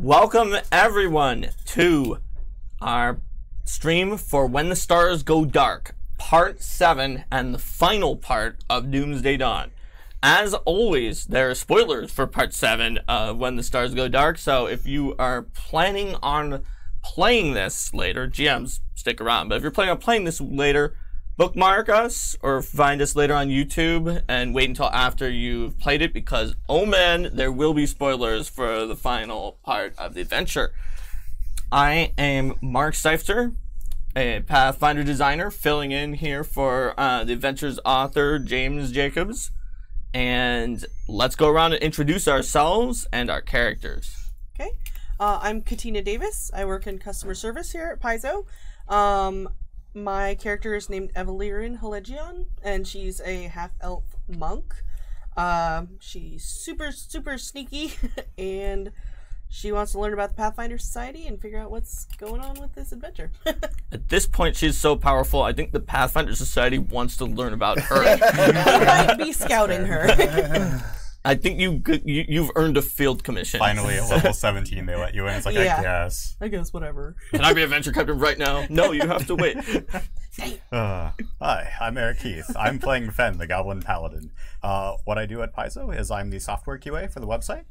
Welcome everyone to our stream for When the Stars Go Dark, Part 7 and the final part of Doomsday Dawn. As always, there are spoilers for Part 7 of When the Stars Go Dark, so if you are planning on playing this later, GMs, stick around, but if you're planning on playing this later, bookmark us or find us later on YouTube and wait until after you've played it, because oh man, there will be spoilers for the final part of the adventure. I am Mark Seifter, a Pathfinder designer, filling in here for the adventure's author, James Jacobs. And let's go around and introduce ourselves and our characters. Okay. I'm Katina Davis. I work in customer service here at Paizo. My character is named Evelyrin Helegion, and she's a half-elf monk. She's super sneaky, and she wants to learn about the Pathfinder Society and figure out what's going on with this adventure. At this point, she's so powerful, I think the Pathfinder Society wants to learn about her. They might be scouting her. I think you've earned a field commission. Finally, at level 17, they let you in. It's like, Yeah. I guess. Whatever. Can I be adventure captain right now? No, you have to wait. Hi, I'm Eric Heath. I'm playing Fen, the Goblin Paladin. What I do at Paizo is I'm the software QA for the website.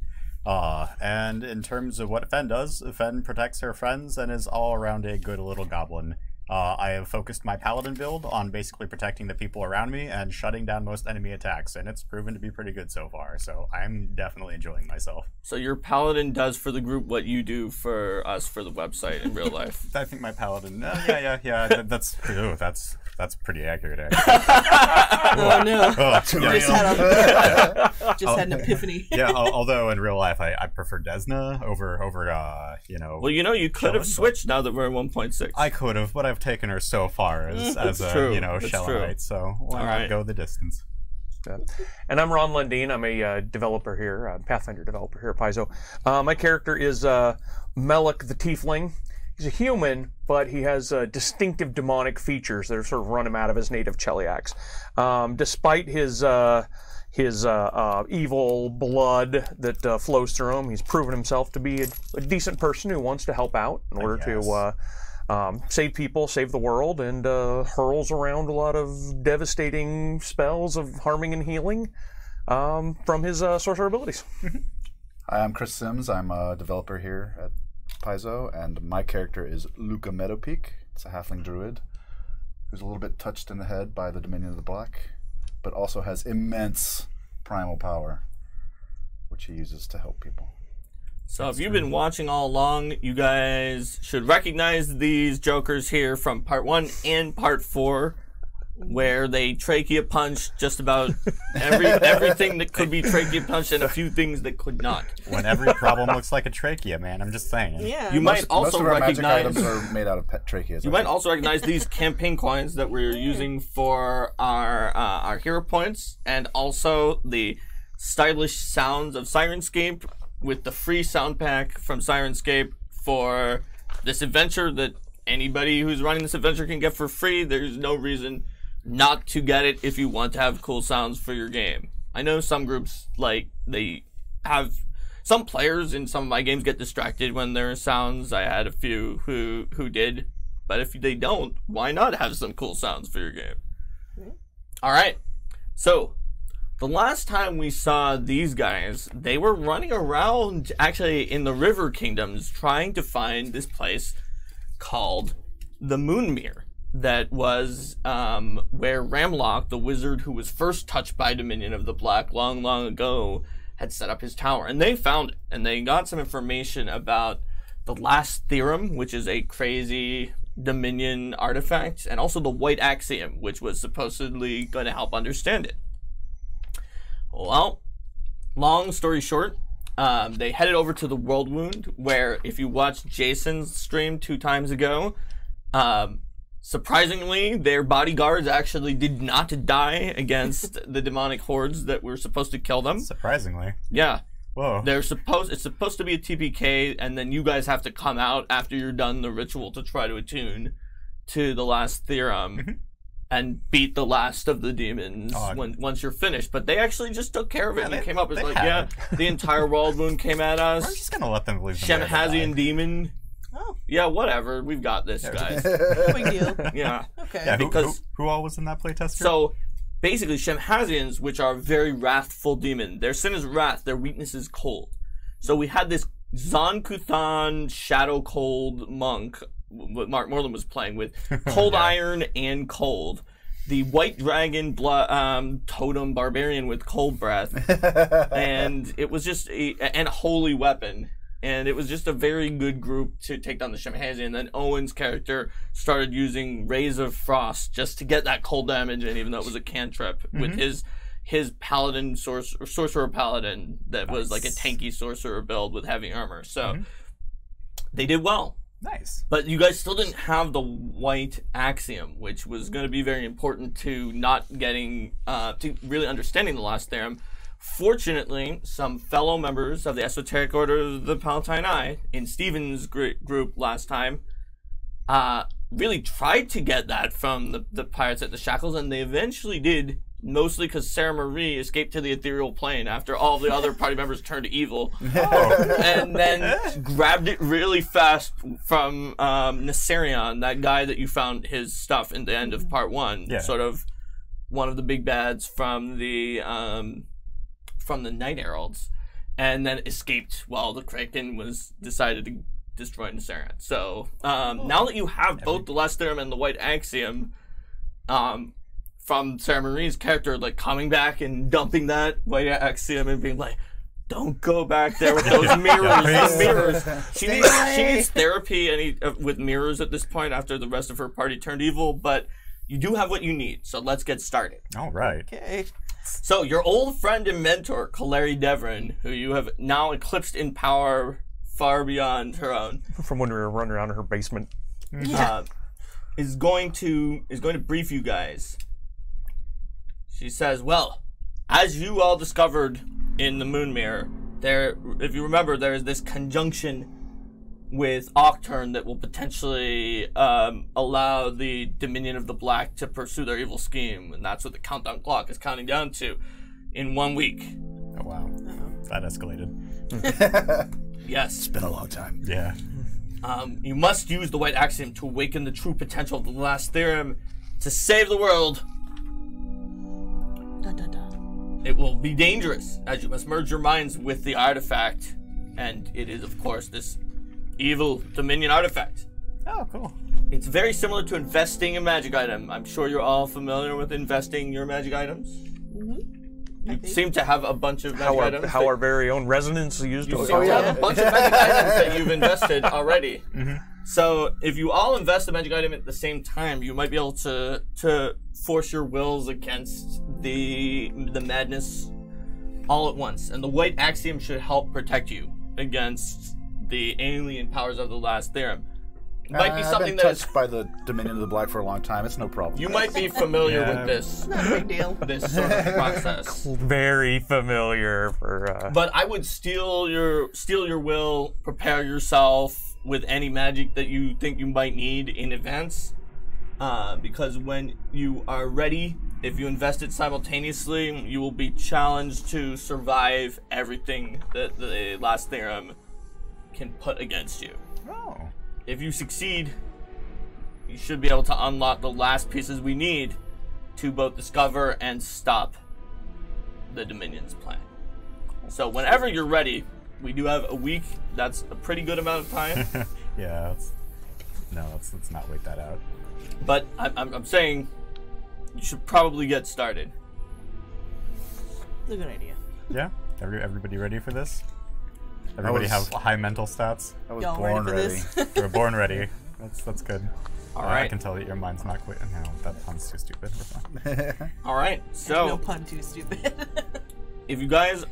And in terms of what Fen does, Fen protects her friends and is all around a good little goblin. I have focused my paladin build on basically protecting the people around me and shutting down most enemy attacks, and it's proven to be pretty good so far, so I'm definitely enjoying myself. So your paladin does for the group what you do for us for the website in real life. I think my paladin, yeah, that's pretty accurate, actually. Oh no. Yeah. Just had an epiphany. Yeah, although in real life I prefer Desna over you know. Well, you know, you could have switched now that we're at 1.6. I could have, but I've taken her so far as true. you know, That's Shellite, so why not go the distance? And I'm Ron Lundeen. I'm a developer here, a Pathfinder developer here at Paizo. My character is Melik the Tiefling. He's a human, but he has distinctive demonic features that sort of run him out of his native Cheliax. Despite his evil blood that flows through him, he's proven himself to be a decent person who wants to help out in order to save people, save the world, and hurls around a lot of devastating spells of harming and healing from his sorcerer abilities. Hi, I'm Chris Sims. I'm a developer here at Paizo, and my character is Luca Meadowpeak. It's a halfling druid who's a little bit touched in the head by the Dominion of the Black, but also has immense primal power, which he uses to help people. So if you've been watching all along, you guys should recognize these jokers here from Part 1 and Part 4, where they trachea punch just about everything that could be trachea punched and a few things that could not. When every problem looks like a trachea, man, I'm just saying. Yeah. You might also most of our recognize magic items are made out of tracheas. You might also recognize these campaign coins that we're using for our hero points, and also the stylish sounds of Sirenscape with the free sound pack from Sirenscape for this adventure that anybody who's running this adventure can get for free. There's no reason not to get it if you want to have cool sounds for your game. I know some groups, like, they have some players in some of my games get distracted when there are sounds. I had a few who did, but if they don't, why not have some cool sounds for your game? All right, so the last time we saw these guys, they were running around actually in the River Kingdoms trying to find this place called the Moonmere. That was where Ramlock, the wizard who was first touched by Dominion of the Black long ago, had set up his tower. And they found it, and they got some information about the Last Theorem, which is a crazy Dominion artifact, and also the White Axiom, which was supposedly going to help understand it. Well, long story short, they headed over to the World Wound, where if you watched Jason's stream 2 times ago, surprisingly, their bodyguards actually did not die against the demonic hordes that were supposed to kill them. Surprisingly. Yeah. Whoa. It's supposed to be a TPK, and then you guys have to come out after you're done the ritual to try to attune to the Last Theorem. and beat the last of the demons once you're finished. But they actually just took care of it. And they came up with the entire world wound came at us. We're just gonna let them leave. Shemhazian demon. Oh. Yeah, whatever. We've got this, guys. No big deal. Yeah. Okay. Yeah, because who all was in that playtest? So basically, Shemhazians, which are very wrathful demon, their sin is wrath. Their weakness is cold. So we had this Zon Kuthan Shadow Cold monk. What Mark Moreland was playing with, cold iron and cold. The white dragon totem barbarian with cold breath, and it was just a holy weapon, and it was just a very good group to take down the Shemhazian. And then Owen's character started using Rays of Frost just to get that cold damage, and even though it was a cantrip with his paladin sorcerer paladin that was like a tanky sorcerer build with heavy armor. So they did well. Nice. But you guys still didn't have the white axiom, which was going to be very important to not getting, to really understanding the last theorem. Fortunately, some fellow members of the Esoteric Order of the Palatine Eye in Steven's group last time really tried to get that from the Pirates at the Shackles, and they eventually did, mostly because Sarah Marie escaped to the ethereal plane after all the other party members turned evil. And then grabbed it really fast from Nasarion, that guy that you found his stuff in the end of part 1. Yeah. Sort of one of the big bads from the Night Heralds. And then escaped while the Kraken was decided to destroy Nasarion. So now that you have both the Last Theorem and the White Axiom, from Sarah Marie's character, like coming back and dumping that white axiom and being like, "Don't go back there with those mirrors." Those mirrors. She needs therapy with mirrors at this point after the rest of her party turned evil. But you do have what you need, so let's get started. All right. Okay. So your old friend and mentor, Kaleri Devrin, who you have now eclipsed in power far beyond her own, From when we were running around in her basement. is going to brief you guys. She says, well, as you all discovered in the Moon Mirror, if you remember, there is this conjunction with Octurne that will potentially allow the Dominion of the Black to pursue their evil scheme, and that's what the countdown clock is counting down to in 1 week. Oh, wow. That escalated. Yes. It's been a long time. Yeah. You must use the White Axiom to awaken the true potential of the Last Theorem to save the world. Dun, dun, dun. It will be dangerous, as you must merge your minds with the artifact, and it is, of course, this evil Dominion artifact. Oh, cool. It's very similar to investing a magic item. I'm sure you're all familiar with investing your magic items. You seem to have a bunch of magic items. How our very own resonance used to You have a bunch of magic items that you've invested already. So if you all invest a magic item at the same time, you might be able to force your wills against the madness all at once. And the White Axiom should help protect you against the alien powers of the Last Theorem. It might be something I've that been is, touched by the Dominion of the Black for a long time. It's no problem. you might be familiar Yeah. with this Not a big deal. this sort of process. Very familiar for. But I would steal your will, prepare yourself with any magic that you think you might need in advance. Because when you are ready, if you invest it simultaneously, you will be challenged to survive everything that the Last Theorem can put against you. Oh. If you succeed, you should be able to unlock the last pieces we need to both discover and stop the Dominion's plan. So whenever you're ready, we do have a week. That's a pretty good amount of time. Yeah. Let's not wait that out. But I'm saying you should probably get started. It's a good idea. Yeah. Everybody ready for this? Everybody have high mental stats. I was Y'all born ready ready. for this? You're born ready. That's good. All I right. can tell that your mind's not quite. No, that pun's too stupid. We're fine. All right. No So pun too stupid. if you guys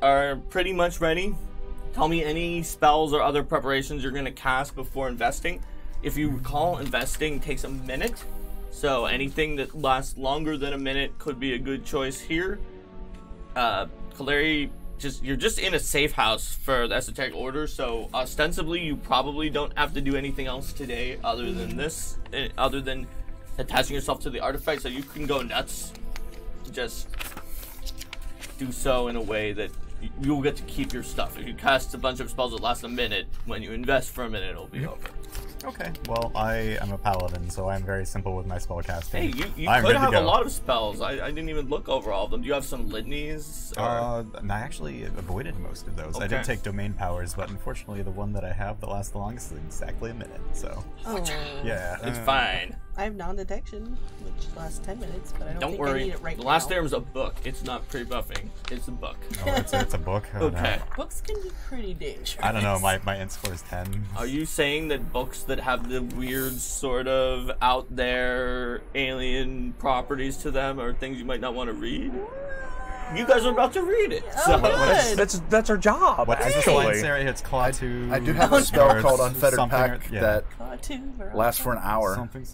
are pretty much ready, tell me any spells or other preparations you're going to cast before investing. If you recall, investing takes a minute, so anything that lasts longer than a minute could be a good choice here. Kaleri, you're just in a safe house for the Esoteric Order, so ostensibly you probably don't have to do anything else today other than this, other than attaching yourself to the artifact, so you can go nuts. Just do so in a way that you'll get to keep your stuff. If you cast a bunch of spells that last a minute, when you invest for a minute, it'll be over. Okay. Well, I am a paladin, so I'm very simple with my spell casting. Hey, you I'm could good to have go. a lot of spells. I didn't even look over all of them. Do you have some litanies? Or... I actually avoided most of those. I Okay. did take domain powers, but unfortunately the one that I have that lasts the longest is exactly a minute, so... Oh. Yeah. It's fine. I have non-detection, which lasts 10 minutes, but I don't, Don't think I worry. need it right The last now. theorem's a book. It's not pre-buffing. It's a book. Oh, it's a book? Oh, no. Okay. Books can be pretty dangerous. I don't know, my int score is 10. Are you saying that books that have the weird sort of out there alien properties to them are things you might not want to read? You guys are about to read it. Oh, So good. That's our job. What's the actually. science area? It's Claw 2. I do have a spell or called it's Unfettered something, Pack yeah. that Or lasts for an hour. Something.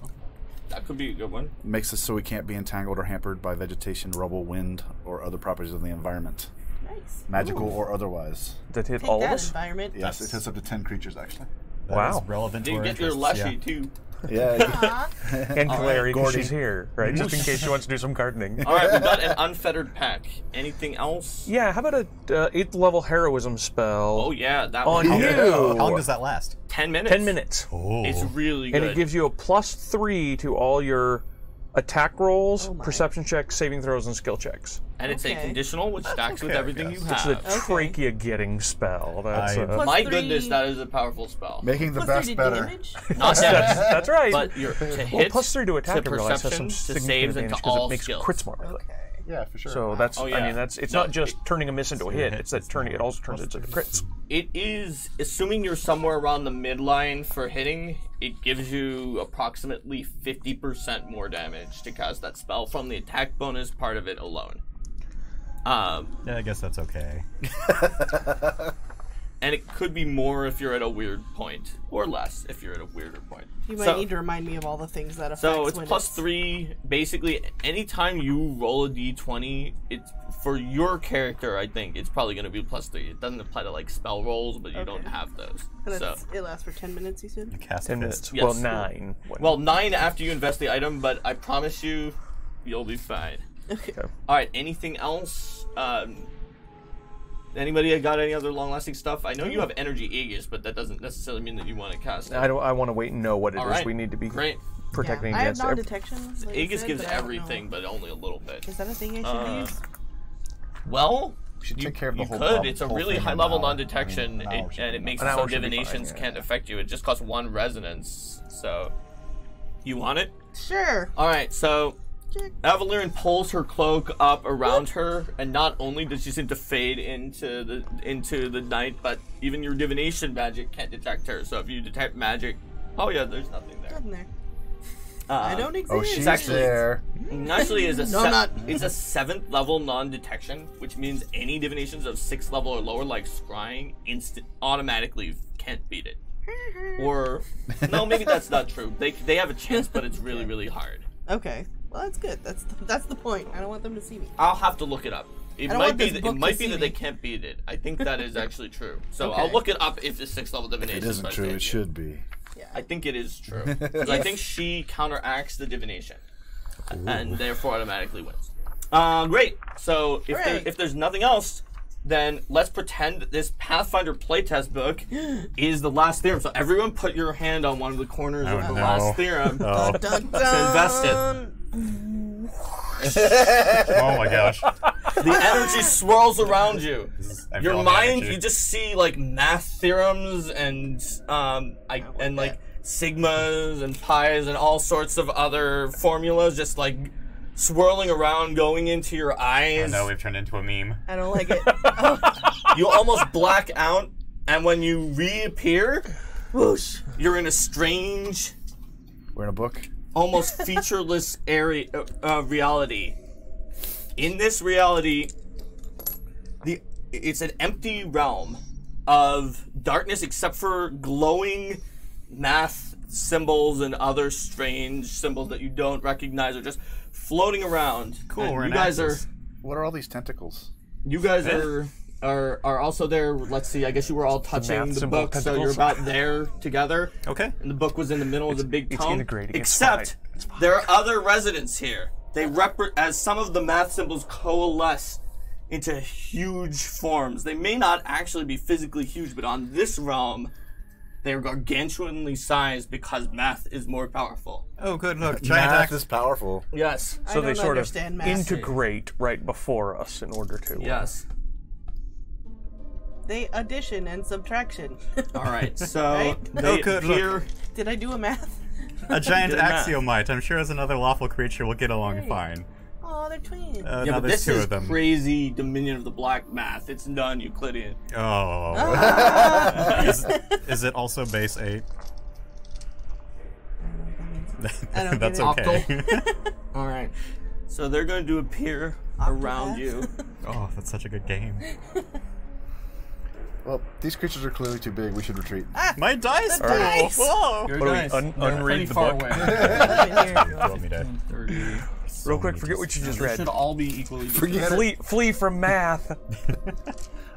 that could be a good one. Makes it so we can't be entangled or hampered by vegetation, rubble, wind, or other properties of the environment. Nice. Magical or otherwise. That hit Take all of that, us. environment. Yes, it hits up to 10 creatures, actually. That Wow. is relevant to You our get your interests, leshy yeah. too. Yeah. And Clary, because Gordy. she's here, right? Just in case she wants to do some gardening. All right, we got an unfettered pack. Anything else? Yeah, how about a 8th level heroism spell Oh yeah, that on one. you? How long does that last? 10 minutes. 10 minutes. Oh. It's really good. And it gives you a +3 to all your attack rolls, Oh my. perception checks, saving throws, and skill checks. and it's a Okay. conditional, which stacks with okay, everything yes. you It's have. the trachea getting spell. That's Plus My 3 goodness, that is a powerful spell. Making the plus 3 best to better. damage. Not damage, that's right. but your to well, hit, +3 to attack, to I realize, has perception, some to significant saves, and advantage to 'cause all it makes skills. crits more likely. Okay. Yeah, for sure. So that's, Oh, I yeah. mean, it's No, not just turning a miss into a hit, it's that turning, it also turns it into crits. It is, assuming you're somewhere around the midline for hitting, it gives you approximately 50% more damage to cast that spell from the attack bonus part of it alone. Yeah, I guess that's okay. And it could be more if you're at a weird point, or less if you're at a weirder point. You might need to remind me of all the things that affects So it's when +3. Basically, anytime you roll a d20, it's for your character. I think it's probably going to be +3. It doesn't apply to like spell rolls, but you don't Okay. have those. And So it lasts for 10 minutes, you said? Cast 10 a minutes. fist. Yes. Well, 9. well, 9 after you invest the item, but I promise you, you'll be fine. Okay. All right. Anything else? Anybody got any other long-lasting stuff? I know you have energy Aegis, but that doesn't necessarily mean that you want to cast it. I want to wait and know what it All is right. we need to be Great. protecting I have against. non-detection. Like Aegis said, gives but I don't know. everything, but only a little bit. Is that a thing I should use? Well, You should take care of the you whole could. problem. It's a whole really thing in high-level an hour. non-detection, I mean, an hour should and be it makes An it so hour should be divinations fine, yeah. can't affect you. It just costs 1 resonance. So, you want it? Sure. All right. So, Check. Avalirin pulls her cloak up around her, and not only does she seem to fade into the night, but even your divination magic can't detect her. So if you detect magic, oh yeah, there's nothing there. Nothing there. I don't exist. Oh, she's actually- there. Actually, is a No, not- it's a 7th level non-detection, which means any divinations of 6th level or lower, like scrying, automatically can't beat it. Or no, maybe that's not true. They have a chance, but it's really really hard. Okay. Well, that's good. That's the point. I don't want them to see me. I'll have to look it up. It don't might want be this that, book it to might be see that me. they can't beat it. I think that is actually true. So Okay. I'll look it up if the 6th level divination. It isn't starts true. hitting It you. should be. Yeah. I think it is true. 'Cause I think she counteracts the divination, and therefore automatically wins. Great. So Hooray. if there's nothing else, then let's pretend that this Pathfinder playtest book is the last theorem. So everyone, put your hand on one of the corners Oh, of the no. last theorem. Oh. Dun, dun, To invest it. dun. Oh my gosh. The energy swirls around you. I Your feel the mind, energy. you just see like math theorems and like sigmas and pi's and all sorts of other formulas just like swirling around, going into your eyes. Oh no, we've turned into a meme. I don't like it. Oh, You almost black out, and when you reappear, whoosh. you're in a strange, We're in a book. almost featureless area reality. In this reality, it's an empty realm of darkness except for glowing math symbols and other strange symbols that you don't recognize are just floating around. Cool, And we're you in guys Axis. What are all these tentacles? are also there. Let's see, I guess you were all touching math the symbol book, so tentacles. you're about there together. Okay. And the book was in the middle of the big It's tome. integrating, it's Except There are other residents here. They as some of the math symbols coalesce into huge forms. They may not actually be physically huge, but on this realm, they are gargantuanly sized because math is more powerful. Oh, good look. Giant Math axe. is powerful. Yes. So they sort of understand math. integrate right before us in order to. Yes. They addition and subtraction. All right. So Right? they good appear. Did I do a math? A giant Good math. axiomite. I'm sure as another lawful creature will get along fine. Oh, they're twins. Yeah, Now but there's this two is of them. crazy Dominion of the Black math. It's non-Euclidean. Oh. Is it also base 8? I don't That's get it. okay. All right. So they're going to appear around you. Oh, that's such a good game. Well, these creatures are clearly too big. We should retreat. My dice The roll. dice! Whoa. Your What do we dice. unread the far book? away. You want me to 30. Real quick, forget what you just They read. should all be equally. Forget it. Flee from math.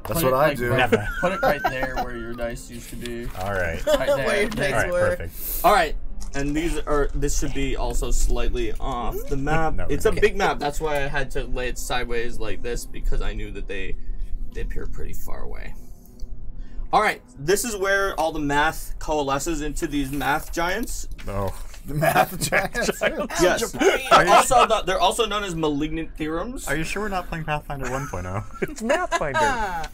That's what I do. Never. Put it right there where your dice used to be. All right. Right there. Where your dice All right, were. perfect. All right, and this should be also slightly off the map. No, It's a okay. big map. That's why I had to lay it sideways like this because I knew that they appear pretty far away. All right, this is where all the math coalesces into these math giants. Oh. The math giants. Yes. They're also known as malignant theorems. Are you sure we're not playing Pathfinder 1.0? It's Pathfinder.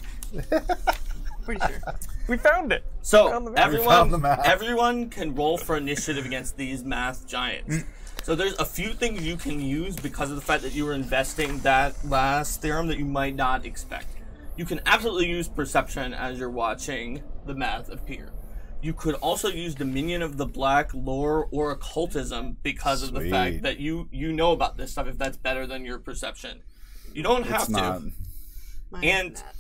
Pretty sure. We found it. So Found the map. We found the map. everyone can roll for initiative against these math giants. So there's a few things you can use because of the fact that you were investing that last theorem that you might not expect. You can absolutely use perception as you're watching the math appear. You could also use Dominion of the Black lore or occultism because of the Sweet. fact that you know about this stuff if that's better than your perception. You don't have It's to. not. Mine And is not.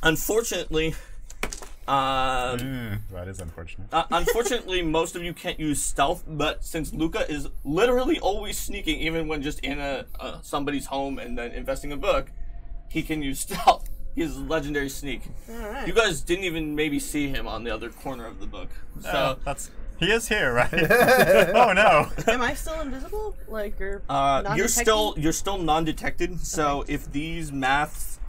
unfortunately, That is unfortunate. unfortunately, most of you can't use stealth, but since Luca is literally always sneaking, even when just in somebody's home and then investing a book, he can use stealth. He's a legendary sneak. Alright. You guys didn't even maybe see him on the other corner of the book. So, He is here, right? Oh no. Am I still invisible? Like, or you're still non-detecting? non-detected. So if these maths,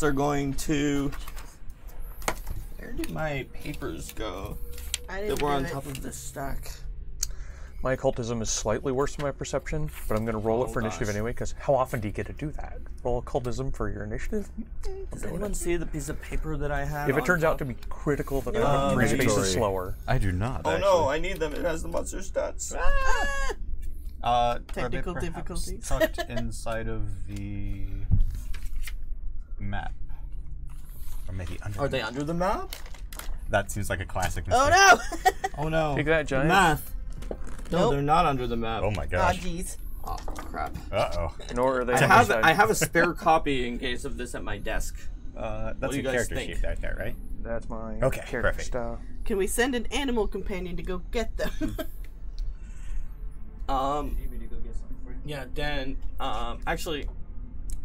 are going to, where did my papers go? I didn't That were do on it. top of this stack. My occultism is slightly worse than my perception, but I'm going to roll it for initiative gosh. anyway, because how often do you get to do that? Roll occultism for your initiative? Does anyone see the piece of paper that I have? If it turns out to be critical, then I'm Uh, 3 maybe. spaces slower. I do not. Oh no, I need them. It has the monster stats. Are they Technical perhaps difficulties. tucked inside of the map, or maybe under. Are they under the map? That seems like a classic mistake. Oh no! Oh no. Take that, giant. Math. No, Nope. they're not under the map. Oh my Ah, gosh. jeez. Oh crap. Uh-oh. Nor are they I have a spare copy in case of this at my desk. That's do you a guys character think? sheet right there, right? That's my Okay, character perfect. style. Can we send an animal companion to go get them? Yeah, Dan. Actually,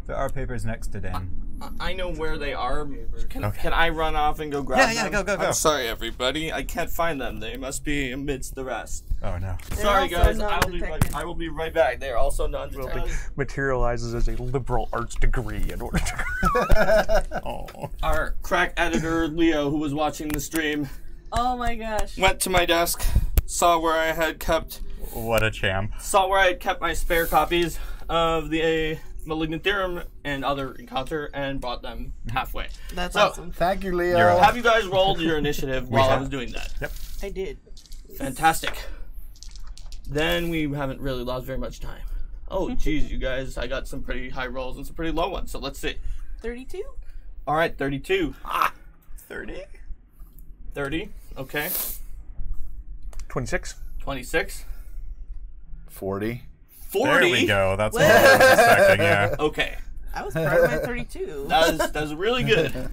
There are papers next to Dan. I know where they are. Can Okay. I run off and go grab them? Yeah, go. I'm sorry, everybody. I can't find them. They must be amidst the rest. Oh no. Sorry, also guys. non-detected. I will be right back. They're also non-detected. Materializes as a liberal arts degree in order to. Oh. Our crack editor, Leo, who was watching the stream, Oh my gosh. went to my desk, saw where I had kept What a champ. my spare copies of the Malignant Theorem and other encounter and brought them halfway. That's So, awesome. Thank you, Leo. You're have you guys rolled your initiative while I have. was doing that? Yep. I did. Fantastic. Then we haven't really lost very much time. Oh, geez, you guys, I got some pretty high rolls and some pretty low ones, so let's see. 32? All right, 32. 30? 30, okay. 26. 26. 40. 40. There we go. That's what I was expecting, yeah. Okay. I was proud of my 32. That was really good.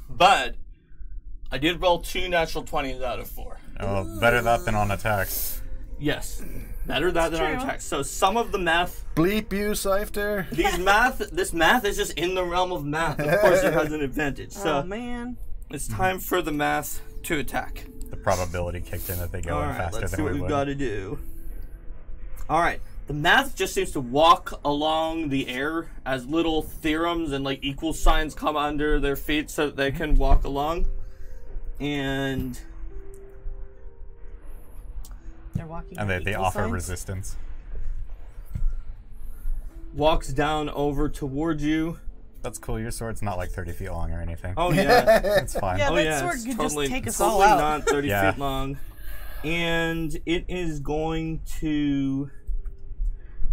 But I did roll 2 natural 20s out of 4. Oh, better that than on attacks. Yes. Better that than on true. attack. So some of the math, Bleep you, Seifter. this math is just in the realm of math. Of course it has an advantage. Oh So man. it's time for the math to attack. The probability kicked in that they go All in right, faster let's see than what we we've would. got to do. All right, the math just seems to walk along the air as little theorems and like equal signs come under their feet so that they can walk along. And They're walking. And on they equal offer signs. resistance. walks down over towards you. That's cool. Your sword's not like 30 feet long or anything. Oh yeah. It's fine. Yeah, Oh that yeah, sword it's could totally, just take us totally all out. not 30 Yeah. feet long. And it is going to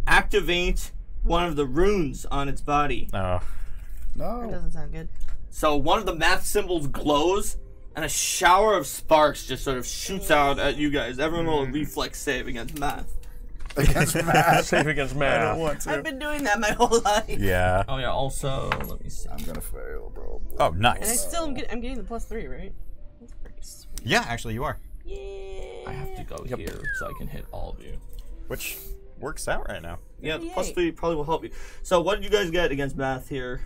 activate one of the runes on its body. Oh. That No. doesn't sound good. So one of the math symbols glows, and a shower of sparks just sort of shoots out at you guys. Everyone roll a reflex save against math. Against math. Save against I math. don't want I've to. been doing that my whole life. Yeah. Oh yeah, also, let me see. I'm gonna fail, bro. Oh, And I nice. still am I'm getting the +3, right? That's pretty sweet. Yeah, actually, you are. Yeah. I have to go here so I can hit all of you. Which works out right now. Yeah, the 38. +3 probably will help you. So what did you guys get against math here?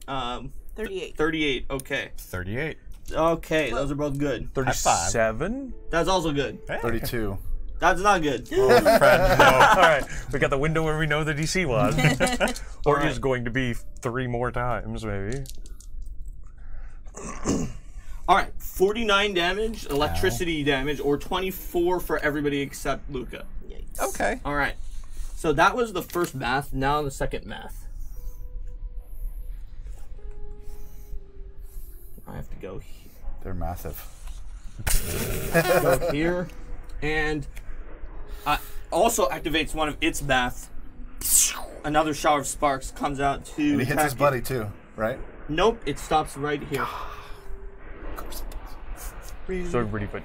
38. 38, okay. 38. Okay, those are both good. 37? That's also good. Hey. 32. That's not good. Oh, friend, no. All right, we got the window where we know the DC was. Or All is right. going to be 3 more times, maybe. All right, 49 damage, electricity damage, or 24 for everybody except Luca. Yikes. Okay. All right, so that was the first math. Now the second math. I have to go They're massive. go here, and also activates one of its math. Another shower of sparks comes out to And he hits attack his you. buddy too, right? Nope, it stops right here. So everybody put.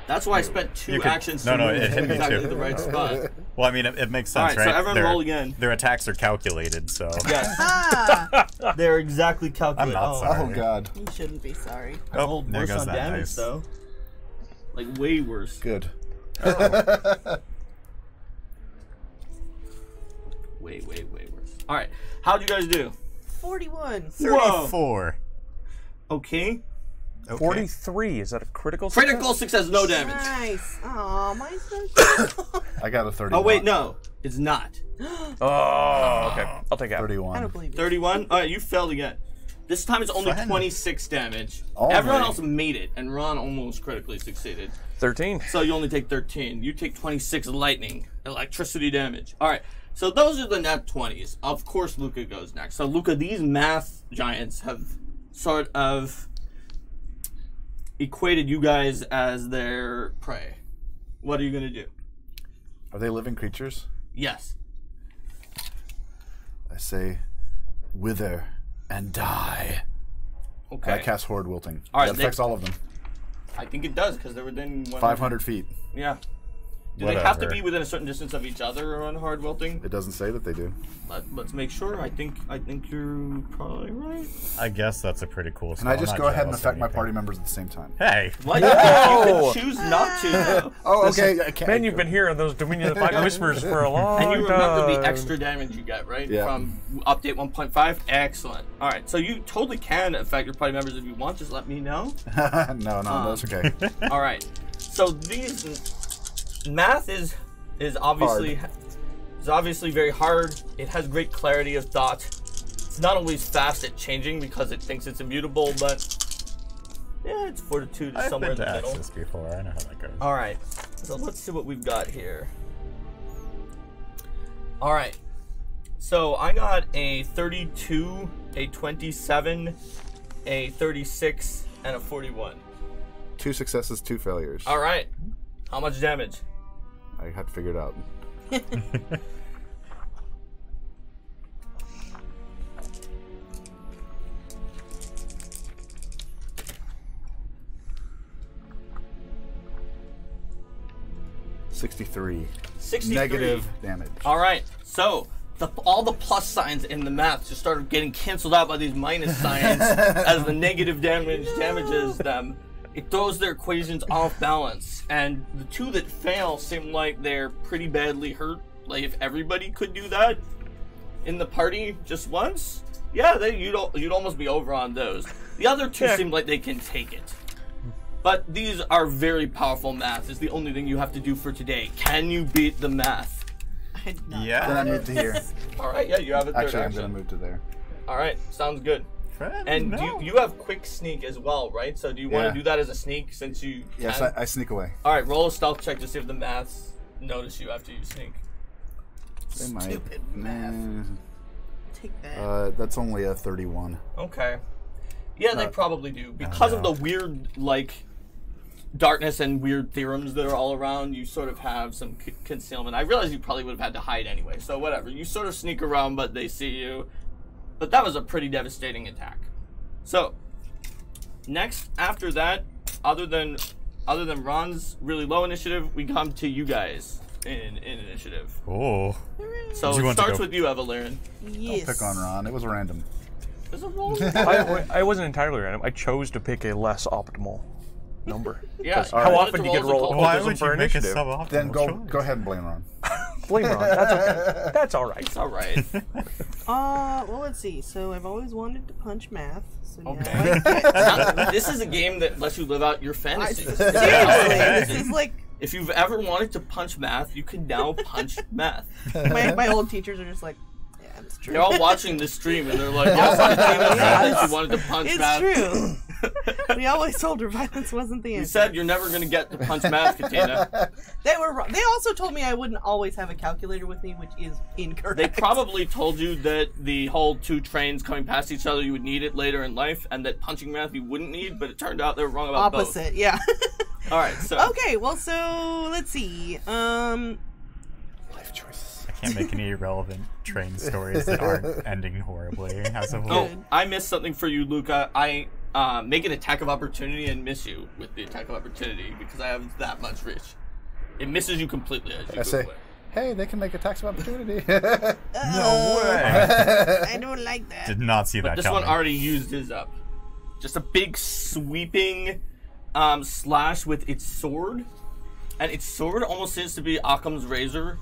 That's why I spent 2 You could- actions no, to no, move it hit me exactly too. the right spot. Well, I mean, it makes All sense, right, so right? everyone Their- roll again. Their attacks are calculated, so. Yes, Ah! they're exactly calculated. I'm not sorry. Oh god. You shouldn't be sorry. I Oh, rolled there worse goes on that damage dice. though. Like way worse. Good. Way worse. All right, how'd you guys do? 41. 34. Okay. Okay. 43, is that a critical success? Critical success, no damage. Nice. Aw, mine's so I got a 31. Oh wait, no, it's not. Oh, okay. I'll take out. 31. I don't believe it. 31. All right, you failed again. This time it's only Fun. 26 damage. Only. Everyone else made it, and Ron almost critically succeeded. 13. So you only take 13. You take 26 lightning, electricity damage. All right. So those are the net 20s. Of course, Luca goes next. So Luca, these math giants have sort of equated you guys as their prey. What are you gonna do? Are they living creatures? Yes. I say, wither and die. Okay. I cast Horde Wilting. All right, that affects all of them. I think it does because they're within 500 feet. Yeah. Do they have to Whatever. be within a certain distance of each other on hard wilting? It doesn't say that they do. Let's make sure. I think you're probably right. I guess that's a pretty cool Can I spell, just not go ahead and jealous or affect my anything. party members at the same time? Hey. What? You can choose not to. Though. Oh, okay. I can't. Man, you've been hearing those Dominion of the Five Whispers for a long And you time. remember the extra damage you get, right? Yeah. From update 1.5? Excellent. All right, so you totally can affect your party members if you want. Just let me know. no, that's okay. All right. So these math is obviously very hard. It has great clarity of thought. It's not always fast at changing because it thinks it's immutable, but yeah, it's fortitude is I've somewhere been in the to middle. Axis before. I know how that goes. All right, so let's see what we've got here. All right, so I got a 32, a 27, a 36, and a 41. 2 successes, 2 failures. All right, how much damage? I had to figure it out. $63. 63. Negative damage. All right, so all the plus signs in the math just started getting canceled out by these minus signs as the negative damage damages them. It throws their equations off balance, and the 2 that fail seem like they're pretty badly hurt. Like if everybody could do that in the party just once, yeah, you'd almost be over on those. The other 2 Yeah. seem like they can take it. But these are very powerful math. Is the only thing you have to do for today. Can you beat the math? Yeah. Then I move to here. All right, yeah, you have a third Actually, I'm action. going to move to there. All right, sounds good. And you have quick sneak as well, right? So do you want to do that as a sneak since you Yes, can? I sneak away. All right, roll a stealth check to see if the maths notice you after you sneak. They might. Stupid math. Take that. That's only a 31. Okay. Yeah, they probably do. Because of the weird, like, darkness and weird theorems that are all around, you sort of have some concealment. I realize you probably would have had to hide anyway, so whatever. You sort of sneak around, but they see you. But that was a pretty devastating attack. So, next, after that, other than Ron's really low initiative, we come to you guys in initiative. Oh. So it starts with you, Evelyn. Yes. Don't pick on Ron. It was a random. Is it roll? I wasn't entirely random. I chose to pick a less optimal number. Yeah. How often do you get roll Why occultism would for you make a initiative? suboptimal Then go choice? ahead and blame Ron. Blame Ron. That's okay. That's all right. It's all right. Well, let's see. So I've always wanted to punch math. So now Okay. I get This is a game that lets you live out your fantasies. seriously, this is like If you've ever wanted to punch math, you can now punch math. my old teachers are just like, yeah, that's true. They're all watching this stream and they're like, yes, I that you wanted to punch It's math. true. We always told her violence wasn't the You answer. said you're never going to get to punch math, Katina. They were wrong. They also told me I wouldn't always have a calculator with me, which is incorrect. They probably told you that the whole two trains coming past each other, you would need it later in life, and that punching math you wouldn't need, but it turned out they were wrong about both. opposite. Yeah. All right, so Okay. Well, so let's see. Life choices. I can't make any irrelevant train stories that aren't ending horribly as a whole. Oh, I missed something for you, Luca. I make an attack of opportunity and miss you with the attack of opportunity because I have that much reach. It misses you completely as you I go say, away. hey, they can make attacks of opportunity. No way! I don't like that. Did not see that This coming. one already used his up. Just a big sweeping slash with its sword. And its sword almost seems to be Occam's razor.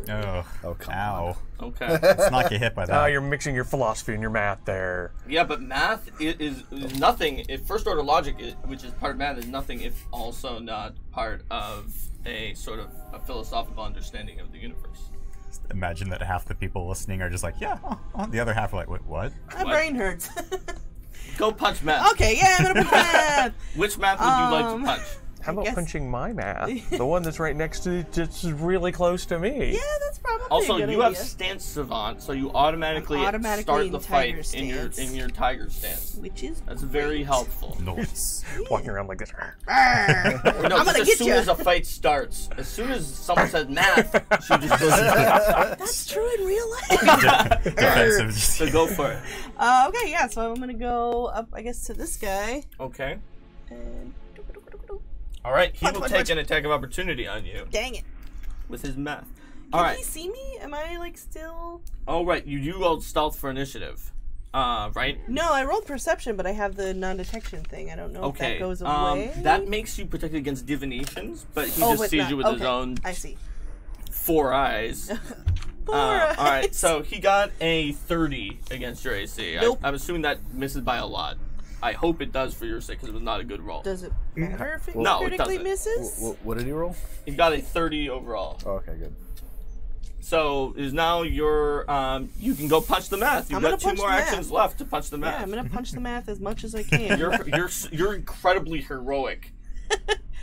Ugh. Oh, come Ow. Okay. Let's not get hit by that. You're mixing your philosophy and your math there. Yeah, but math is nothing. If first order logic, which is part of math, is nothing if also not part of a sort of a philosophical understanding of the universe. Imagine that half the people listening are just like, yeah. The other half are like, wait, what? My brain hurts. Go punch math. Okay, yeah, I'm gonna punch math. Which math would you like to punch? How about guess- punching my math? The one that's right next to it's really close to me. Yeah, that's probably Also, a good you have idea. stance savant, so you automatically, I'm automatically start in the tiger fight stance. in your tiger stance. Which is That's very helpful. Nice. Walking around like this. Arr. No, I'm just gonna as get soon you. as a fight starts, as soon as someone says math, she just goes. That's true in real life. Defensive. So go for it. Okay, yeah. So I'm gonna go up, I guess, to this guy. Okay. And All right. He Punch, will punch, take punch. an attack of opportunity on you dang it. with his math. All Can right. he see me? Am I like still? Oh, right. You do roll stealth for initiative. Right? No, I rolled perception, but I have the non-detection thing. I don't know if Okay. that goes away. That makes you protected against divinations, but he Oh, just but sees not- you with his okay, own I see. 4 eyes. All right. So he got a 30 against your AC. Nope. I'm assuming that misses by a lot. I hope it does for your sake because it was not a good roll. Does it matter if it No, it critically doesn't. misses? What did he roll? He got a 30 overall. Oh, okay, good. So is now your you can go punch the math. You've I'm got gonna 2 punch more the math. actions left to punch the Yeah, math. I'm gonna punch the math as much as I can. You're incredibly heroic.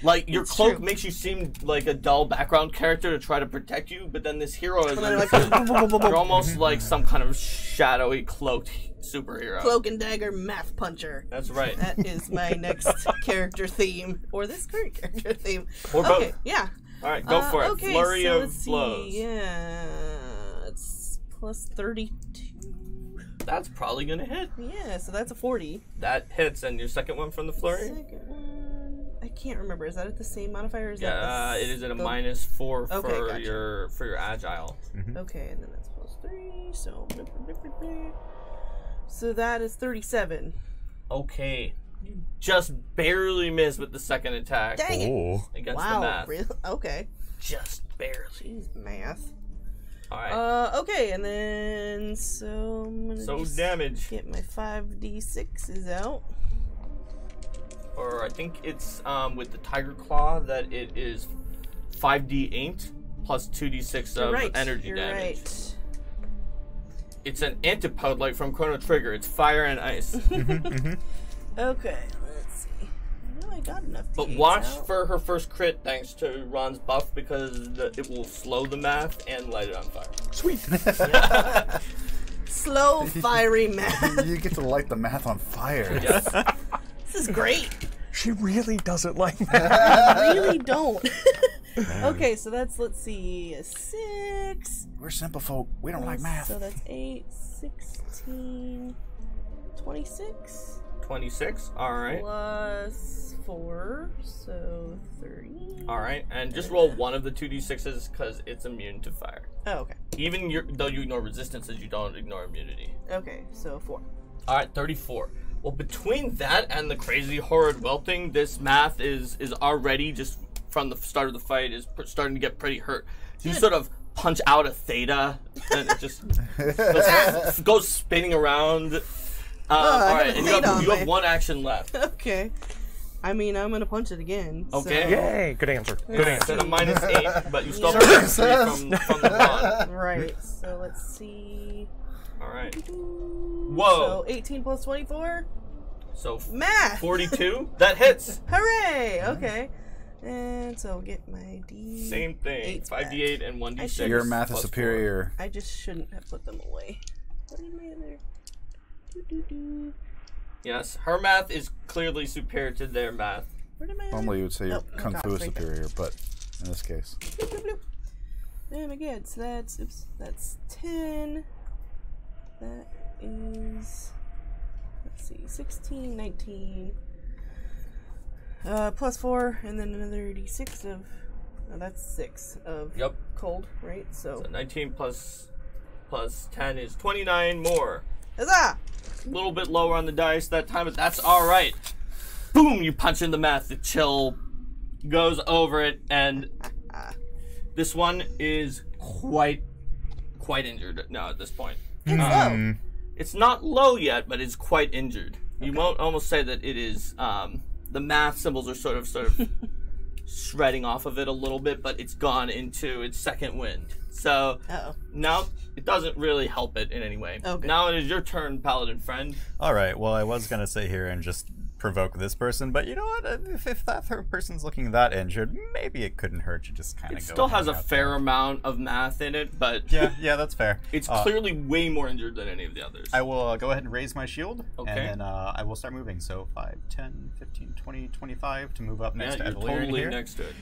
Like your It's cloak true. makes you seem like a dull background character to try to protect you, but then this hero is And then like, you're almost like some kind of shadowy cloaked superhero. cloak and dagger math puncher. That's right. That is my next character theme, or this current character theme. Or both. Okay, yeah. All right, go for it. Okay, Flurry so of let's see. blows. Yeah, it's plus 32. That's probably gonna hit. Yeah, so that's a 40. That hits, and your second one from the flurry. Second one, I can't remember. Is that at the same modifier? Or is Yeah, that it is at a the- -4 Okay, for gotcha. your agile. Okay, and then that's plus 3. So that is 37. Okay, you just barely missed with the second attack Dang it! Oh. against the Wow, math. really? Okay. Just barely. Jeez, math. All right. Okay, and then so I'm gonna So just damage. get my 5d6s out. or I think it's with the Tiger Claw that it is 5d8 plus 2d6 of energy damage. Right. It's an antipode like from Chrono Trigger. It's fire and ice. Okay, let's see. I know I got enough. But D8s watch out. for her first crit thanks to Ron's buff because it will slow the math and light it on fire. Sweet. Slow, fiery math. You get to light the math on fire. Yes. This is great. She really doesn't like that. I really don't. Okay, so that's, let's see, a 6. We're simple folk. We don't like math. So that's 8, 16, 26. 26. All right. Plus 4, so 30. All right, and just roll one of the 2d6s because it's immune to fire. Oh, okay. Even though you ignore resistances, you don't ignore immunity. Okay, so 4. All right, 34. Well, between that and the crazy horrid welting, this math is already just from the start of the fight is starting to get pretty hurt. You sort of punch out a theta, and it just goes spinning around. All right, and you have one action left. Okay. I mean, I'm gonna punch it again. Okay. So. Yay, good answer. Good answer. Instead of -8, but you still have -3 from the bond. Right. So let's see. All right. So Whoa. 18 plus 24. So Math. 42. That hits. Hooray! Okay. And so I'll get my D. Same thing. 5d8 and 1d6. Your math is plus superior. I just shouldn't have put them away. What did my other? Do. Yes, her math is clearly superior to their math. Where did my? Normally you would say your Oh, kung gosh, fu is right there. superior, but in this case. Bloop, bloop, bloop. There we go. So that's 10. That is, let's see, 16, 19. Plus 4, and then another d6 of. Oh, that's 6 of cold, right? So 19 plus 10 is 29 more. Huzzah! A little bit lower on the dice that time, but that's all right. Boom! You punch in the math. The chill goes over it, and this one is quite injured now at this point. It's low. It's not low yet, but it's quite injured. You won't almost say that it is. The math symbols are sort of shredding off of it a little bit, but it's gone into its second wind. So now it doesn't really help it in any way. Okay. Now it is your turn, Paladin friend. All right. Well, I was gonna sit here and just provoke this person, but you know what? If that third person's looking that injured, maybe it couldn't hurt to just kind of go. It still has a hang out fair there. amount of math in it, but Yeah, that's fair. it's clearly way more injured than any of the others. I will go ahead and raise my shield, Okay. and then I will start moving. So 5, 10, 15, 20, 25 to move up next to you're Evelyn totally here. next to it.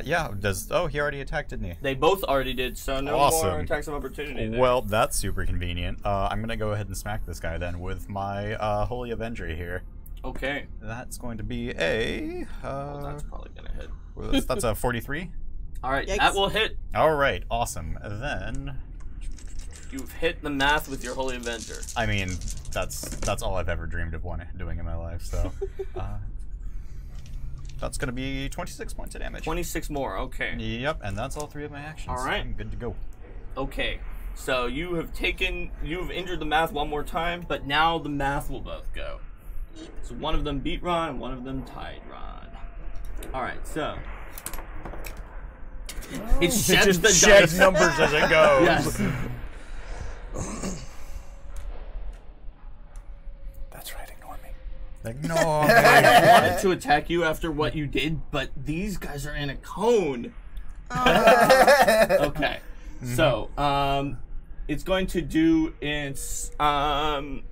Yeah. He already attacked, didn't he? They both already did, so no Awesome. more attacks of opportunity there. Well, that's super convenient. I'm gonna go ahead and smack this guy then with my Holy Avenger here. Okay. That's going to be a. That's probably gonna hit. That's a 43. All right, Yikes. that will hit. All right, awesome. Then, You've hit the math with your Holy Avenger. I mean, that's all I've ever dreamed of doing in my life. So, that's going to be 26 points of damage. 26 more. Okay. Yep, and that's all 3 of my actions. All right. I'm good to go. Okay. So you've injured the math one more time, but now the math will both go. So one of them beat Ron, and one of them tied Ron. All right. So it sheds Just the sheds dice. numbers as it goes. Yes. That's right, ignore me. Ignore I wanted to attack you after what you did, but these guys are in a cone. Okay. So, it's going to do its cone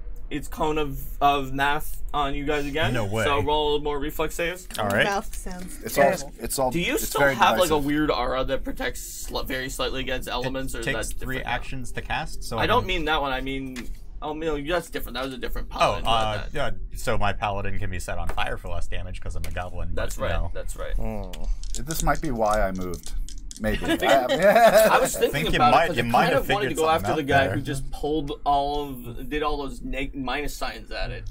of math on you guys again. No way. So roll more reflex saves. All right. Mouth sounds It's terrible. all. Do you it's still very have like a divisive. weird aura that protects very slightly against elements, or It is takes that 3 different now? actions to cast. So I don't mean that one. I mean, that's different. That was a different Oh, paladin. not that. yeah. So my paladin can be set on fire for less damage because I'm a goblin. That's but right. no. That's right. This might be why I moved. Maybe. I was thinking think you about might- it because you I might kind have of wanted to figured go after something the out guy there. who just did all those minus signs at it,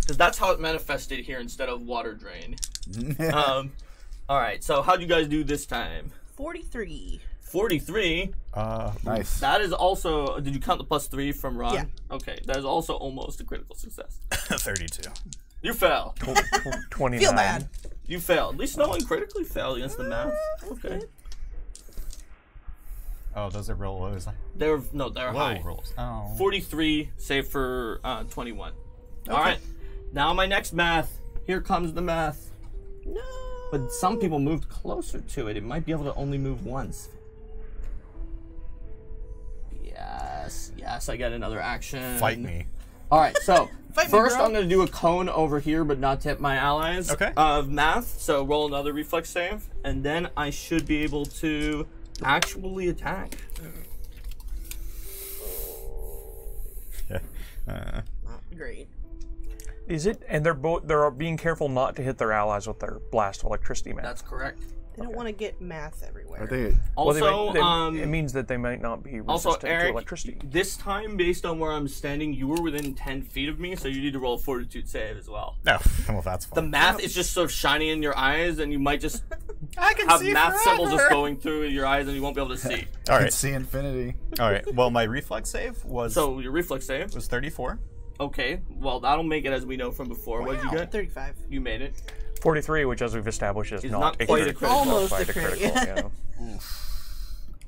because that's how it manifested here instead of water drain. All right. So how'd you guys do this time? 43. 43. Nice. That is also. Did you count the +3 from Ron? Yeah. Okay. That is also almost a critical success. 32. You fail. 29. Feel bad. You failed. At least no one critically failed against the math. Okay. Oh, those are real lows. They're Low high. rolls. Oh. 43, save for 21. All right. Now my next math. Here comes the math. No. But some people moved closer to it. It might be able to only move once. Yes, I get another action. Fight me. All right, so Fight me, first bro. I'm going to do a cone over here, but not to hit my allies of math. So roll another reflex save, and then I should be able to actually attack. Not great. Is it? And they're being careful not to hit their allies with their blast of electricity, man. That's correct. They don't want to get math everywhere. Are they? Also, it means that they might not be resistant also, Eric, to electricity. this time, based on where I'm standing, you were within 10 feet of me, so you need to roll a fortitude save as well. No, well, that's The fine. math is just sort of shiny in your eyes, and you might just I can have see math forever. symbols just going through your eyes, and you won't be able to see. All I can right, see infinity. all right. Well, my reflex save was So your reflex save. 34. Okay, well that'll make it as we know from before. What did you get? 35. You made it. 43, which as we've established is It's not not a quite a critical. critical. Not Almost quite a crit, critical, yeah.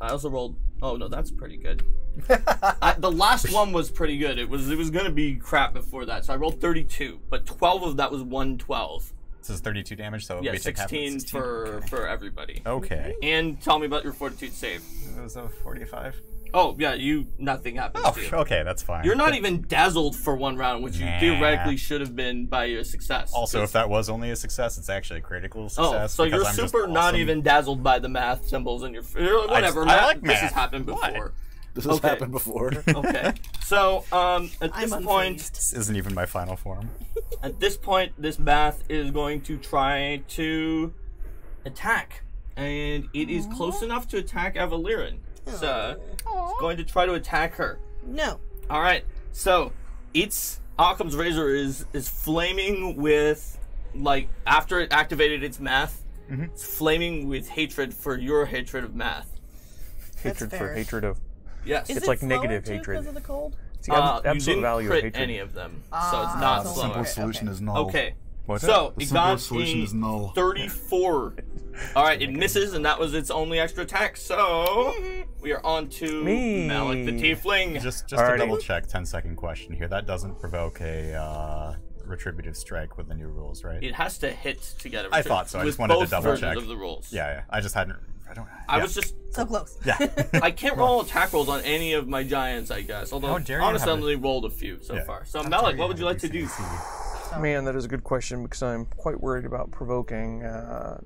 I also rolled. Oh no, that's pretty good. The last one was pretty good. It was gonna be crap before that, so I rolled 32, but 12 of that was 112. This is 32 damage, so Yeah, we take half of it, 16 for everybody. Okay. And tell me about your fortitude save. It was a 45. Oh yeah, nothing happens Oh, to you. okay, that's fine. You're not even dazzled for one round, which you Nah. theoretically should have been by your success. Also, if that was only a success, it's actually a critical success. so because you're I'm just super not awesome. even dazzled by the math symbols in your whatever. I like This has math. happened What? before. This has Okay. happened before. Okay. So at this I'm point, unfazed. This isn't even my final form. this math is going to try to attack, and it is close enough to attack Evalirin. So it's going to try to attack her. No. All right. So its Occam's razor is flaming with, like, after it activated its math, it's flaming with hatred for your hatred of math. Hatred for fair. hatred of. Yes. Is It's it like slower, negative too, hatred. because of the cold? It's the you absolute didn't value of crit hatred. any of them, so it's not so slower. Simple solution is null. Okay. What's So The it simple got solution is null. 34. All right, it misses, and that was its only extra attack. So we are on to Me. Malik the Tiefling. Just to Alrighty. double check, 10-second question here. That doesn't provoke a retributive strike with the new rules, right? It has to hit to get a I thought so. I with just wanted to both double versions check. of the rules. Yeah. I just hadn't. I yeah. was just. So close. Yeah. I can't roll attack rolls on any of my giants, I guess. Although, How dare you honestly, I have only rolled a few so Yeah. far. So, Malik, what would you like to do? Man, that is a good question because I'm quite worried about provoking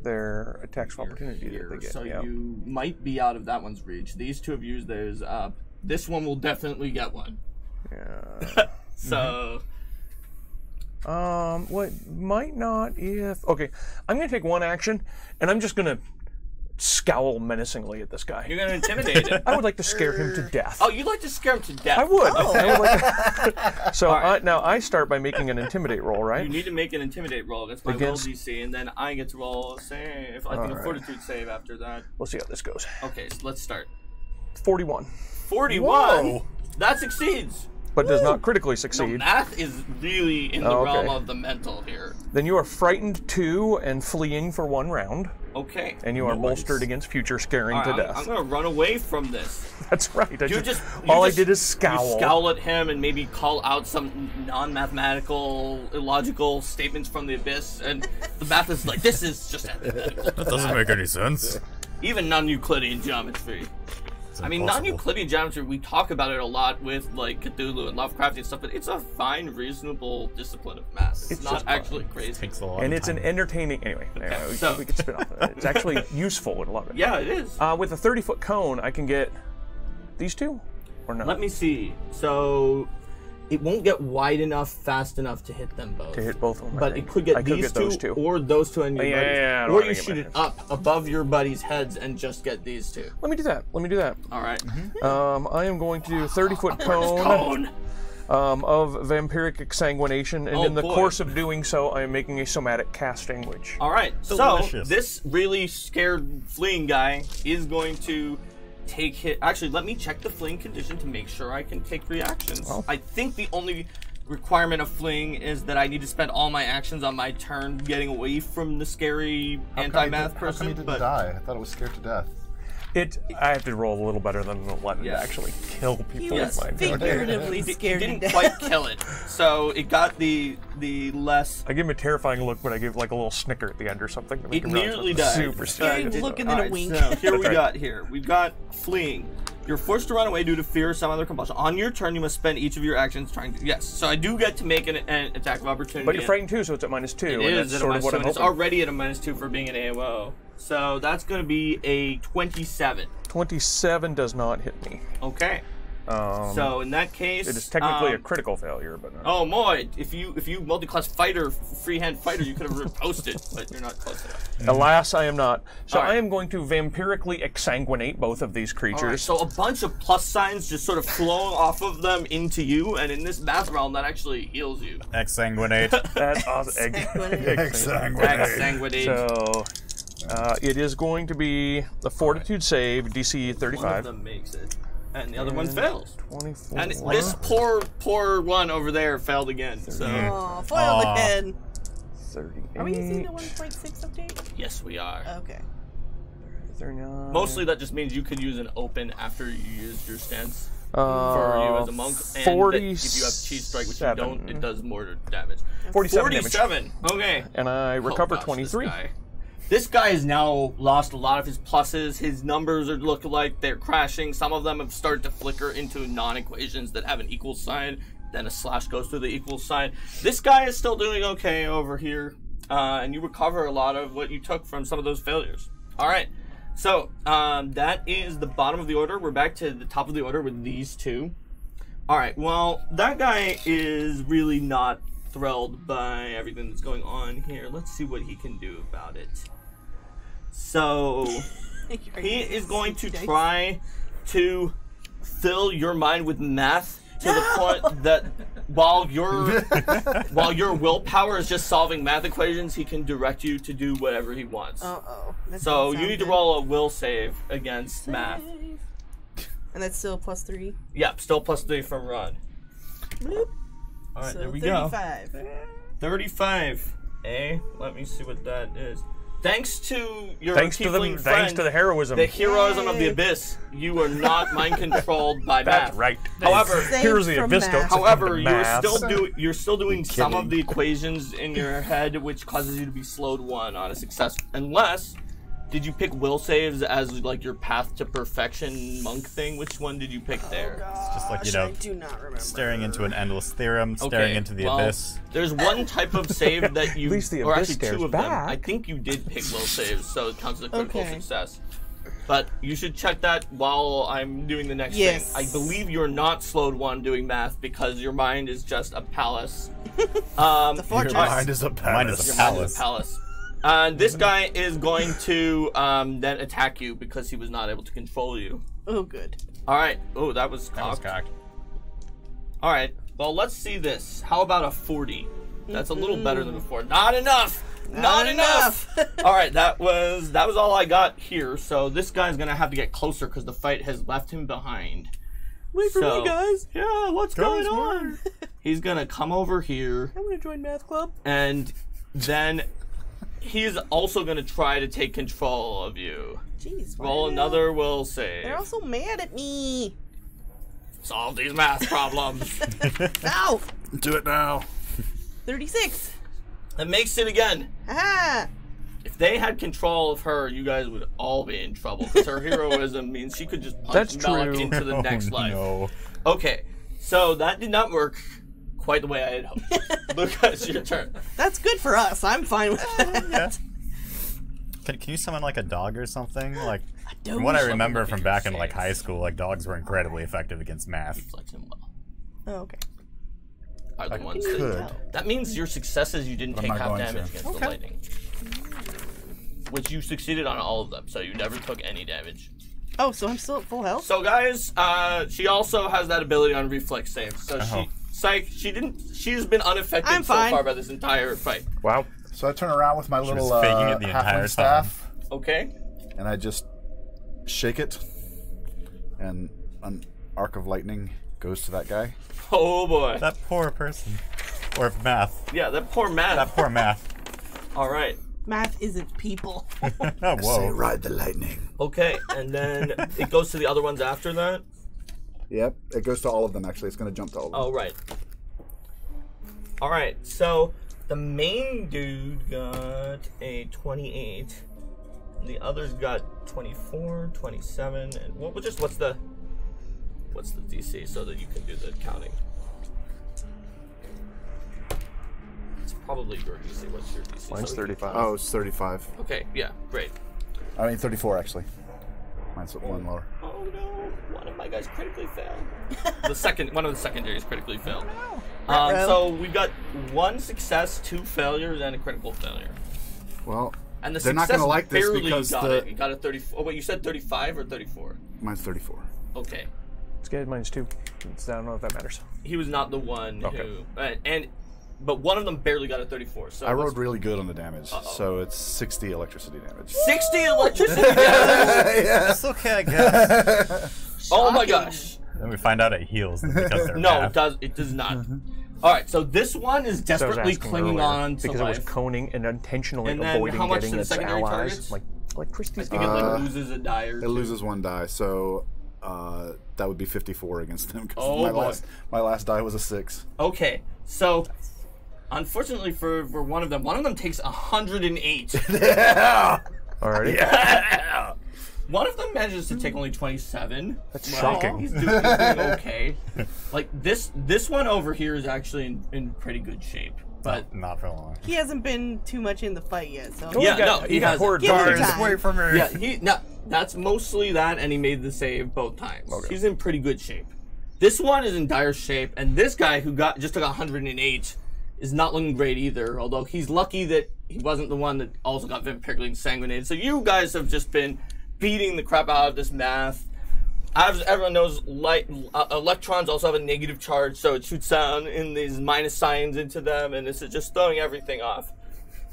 their attacks of opportunity that they get. So yeah. you might be out of that one's reach. These two have used theirs up. This one will definitely get one. Yeah. So, What might not if okay, I'm gonna take one action and I'm just gonna scowl menacingly at this guy. you're going to intimidate him. I would like to scare him to death. Oh, you'd like to scare him to death. I would. Oh. I would like so right. now I start by making an intimidate roll, You right? need to make an intimidate roll. That's my Against- roll DC, and then I get to roll a save. I think a Alright. fortitude save after that. We'll see how this goes. Okay, so let's start. 41, 41. Whoa. That succeeds. but does not critically No, succeed. math is really in the Oh, okay. realm of the mental here. Then you are frightened 2 and fleeing for 1 round, Okay. and you are bolstered against future scaring to I'm death. going to run away from this. That's right. All I did is scowl. You scowl at him and maybe call out some non-mathematical, illogical statements from the abyss, and the math is like, this is just antithetical. That doesn't make any sense. Even non-Euclidean geometry. I mean, impossible. non-Euclidean geometry, we talk about it a lot with, like, Cthulhu and Lovecraftian stuff, but it's a fine, reasonable discipline of math. It's not just fun. actually crazy. Takes a lot And of it's an time. entertaining. Anyway, so- we can spin off of it. It's actually useful and love it. Yeah, it is. With a 30-foot cone, I can get these two, or no? Let me see. So, it won't get wide enough, fast enough to hit them both. to hit both of them. I But think. it could get I these those two, or those two and your Yeah, buddies. yeah, I don't or wanna you get shoot my it hands. up above your buddies' heads and just get these two. Let me do that. Let me do that. All right. I am going to do a 30-foot cone Cone. of vampiric exsanguination, and Oh, in the boy. course of doing so, I am making a somatic casting, which All right. Delicious. So this really scared fleeing guy is going to take hit. Actually, let me check the fleeing condition to make sure I can take reactions. Well. I think the only requirement of fleeing is that I need to spend all my actions on my turn getting away from the scary anti-math How come person. he didn't die? I thought it was scared to death. I have to roll a little better than the one to actually kill people. He was with my gun. figuratively He scared to didn't death. quite kill it, so it got the less. I give him a terrifying look, but I give like a little snicker at the end or something. To make It him realize nearly I'm died. Super Scary serious. look and then a Alright, wink. So here That's we right. got here. We've got fleeing. You're forced to run away due to fear or some other compulsion. On your turn, you must spend each of your actions trying to. Yes, so I do get to make an attack of opportunity. But you're frightened too, so it's at -2. It and is that's at a sort of -2, what I'm and it's hoping. already at a -2 for being an AOO. So that's going to be a 27. 27 does not hit me. Okay. So in that case, It is technically a critical failure, but not. Oh boy! If you multi-class fighter, freehand fighter, you could have riposted, but you're not close enough. Alas, I am not. So Alright. I am going to vampirically exsanguinate both of these creatures. Alright, so a bunch of plus signs just sort of flow off of them into you, and in this math realm, that actually heals you. Exsanguinate. That's awesome. Exsanguinate. So it is going to be the Fortitude save, DC One of 35. them makes it, and the other one fails. 24. And this poor one over there failed again. So Oh, foiled again. 38. Are we using the 1.6 update? yes, we are. Okay. 39. Mostly that just means you could use an open after you used your stance. For you as a monk, and that if you have cheese strike, which you don't, it does more damage. 47 damage. 47. Okay. And I recover Oh, gosh, 23. This guy has now lost a lot of his pluses. His numbers are look like they're crashing. Some of them have started to flicker into non-equations that have an equal sign. Then a slash goes through the equal sign. This guy is still doing okay over here, and you recover a lot of what you took from some of those failures. All right. So, that is the bottom of the order. We're back to the top of the order with these two. Alright, well, that guy is really not thrilled by everything that's going on here. Let's see what he can do about it. So, he is going to try to fill your mind with math to the point that while your willpower is just solving math equations, he can direct you to do whatever he wants. Uh-oh. That So doesn't you sound need to good. roll a will save against math. And that's still +3. Yep, still +3 from Rod. Bloop. All right, So there we 35. go. 35. Let me see what that is. Thanks to your tiefling friend, Thanks to the heroism. the heroism of the Yay. abyss, you are not mind controlled by math. That's right. However, Saved Here's the from abyss. math. Don't succumb to However, math. you're still doing some of kidding. the equations in your head, which causes you to be slowed 1 on a success. Unless, did you pick will saves as like your path to perfection monk thing? Which one did you pick there? Just like, you Gosh, know, I do not remember. staring into an endless theorem, staring into the well, abyss. There's one type of save that you, At least the or abyss actually stares two of them. back. I think you did pick will saves, so it counts as a critical Okay. success. But you should check that while I'm doing the next Yes. thing. I believe you're not slowed 1 doing math because your mind is just a palace. Um, The fortress. Your mind is a Mine is palace. a Your mind is palace. a palace. And this guy is going to then attack you because he was not able to control you. Oh, good. All right. Oh, that was That was cocked. cocked. All right. Well, let's see this. How about a 40? That's a little better than before. Not enough. Not enough. All right. That was all I got here. So this guy's gonna have to get closer because the fight has left him behind. Wait for So- me, guys. Yeah. What's going on? He's gonna come over here. I'm gonna join math club. And then he's also going to try to take control of you. Jeez. Roll why another will They're save. all so mad at me. Solve these math problems. Ow! Do it now. 36. That makes it again. Aha! If they had control of her, you guys would all be in trouble because her heroism means she could just punch That's Malik true. into the next life. No. Okay, so that did not work quite the way I had hoped. Luca, it's your turn. That's good for us. I'm fine with that. Yeah. Can you summon like a dog or something? Like, don't from what I summon remember like from a back in like safe. high school, like dogs were incredibly effective against math. Flex him well. Oh, okay. Are the I ones could. that, that means your successes you didn't But take I'm not half going damage to. against the lightning. Which you succeeded on all of them, so you never took any damage. Oh, so I'm still at full health? So guys, she also has that ability on reflex saves. So Oh. she's been unaffected I'm so fine. far by this entire fight. Wow. So I turn around with my was little faking it the entire halfling staff, Okay? and I just shake it, and an arc of lightning goes to that guy. Oh boy. That poor person. Or math. Yeah, that poor math. That poor math. All right. Math isn't people. Whoa. Ride the lightning. Okay, and then it goes to the other ones after that? Yep, it goes to all of them, actually. It's going to jump to all of them. Oh, right. All right, so the main dude got a 28. The others got 24, 27, and what's the DC so that you can do the counting? It's probably your DC. What's your DC? Mine's 35. Oh, it's 35. Okay, yeah, great. I mean, 34, actually. Mine's one lower. Oh no, one of my guys critically failed. One of the secondaries critically failed. So we got 1 success, 2 failures, and a critical failure. Well, And the they're not success going to like this barely because got it. You got a 34. Oh, wait, you said 35 or 34? Mine's 34. Okay. It's good. Mine's 2. I don't know if that matters. He was not the one Okay. who... But one of them barely got a 34. So I rolled really good on the damage, so it's 60 electricity damage. 60 electricity damage! That's okay, I guess. Oh my gosh. Then we find out it heals because they're No, math. it does not. Alright, so this one is So I was desperately asking clinging earlier, on to because it was life. coning and intentionally And then avoiding how much getting to the its secondary allies. targets? Like I Christie's. think it like loses a die or It two. loses 1 die, so that would be 54 against him. 'Cause Oh, boy. my last die was a 6. Okay, so unfortunately for one of them takes 108. Alrighty. One of them manages to take only 27. That's Well, shocking. He's doing okay. Like this one over here is actually in pretty good shape. But Not for long. He hasn't been too much in the fight yet, so. Yeah, no, he got hasn't. poor Give him guards. time. Wait for me. yeah, that's mostly that, and he made the save both times. Okay. He's in pretty good shape. This one is in dire shape, and this guy who just took 108 is not looking great either. Although he's lucky that he wasn't the one that also got vampirically sanguinated. So you guys have just been beating the crap out of this math. As everyone knows, electrons also have a negative charge, so it shoots down in these minus signs into them, and this is just throwing everything off.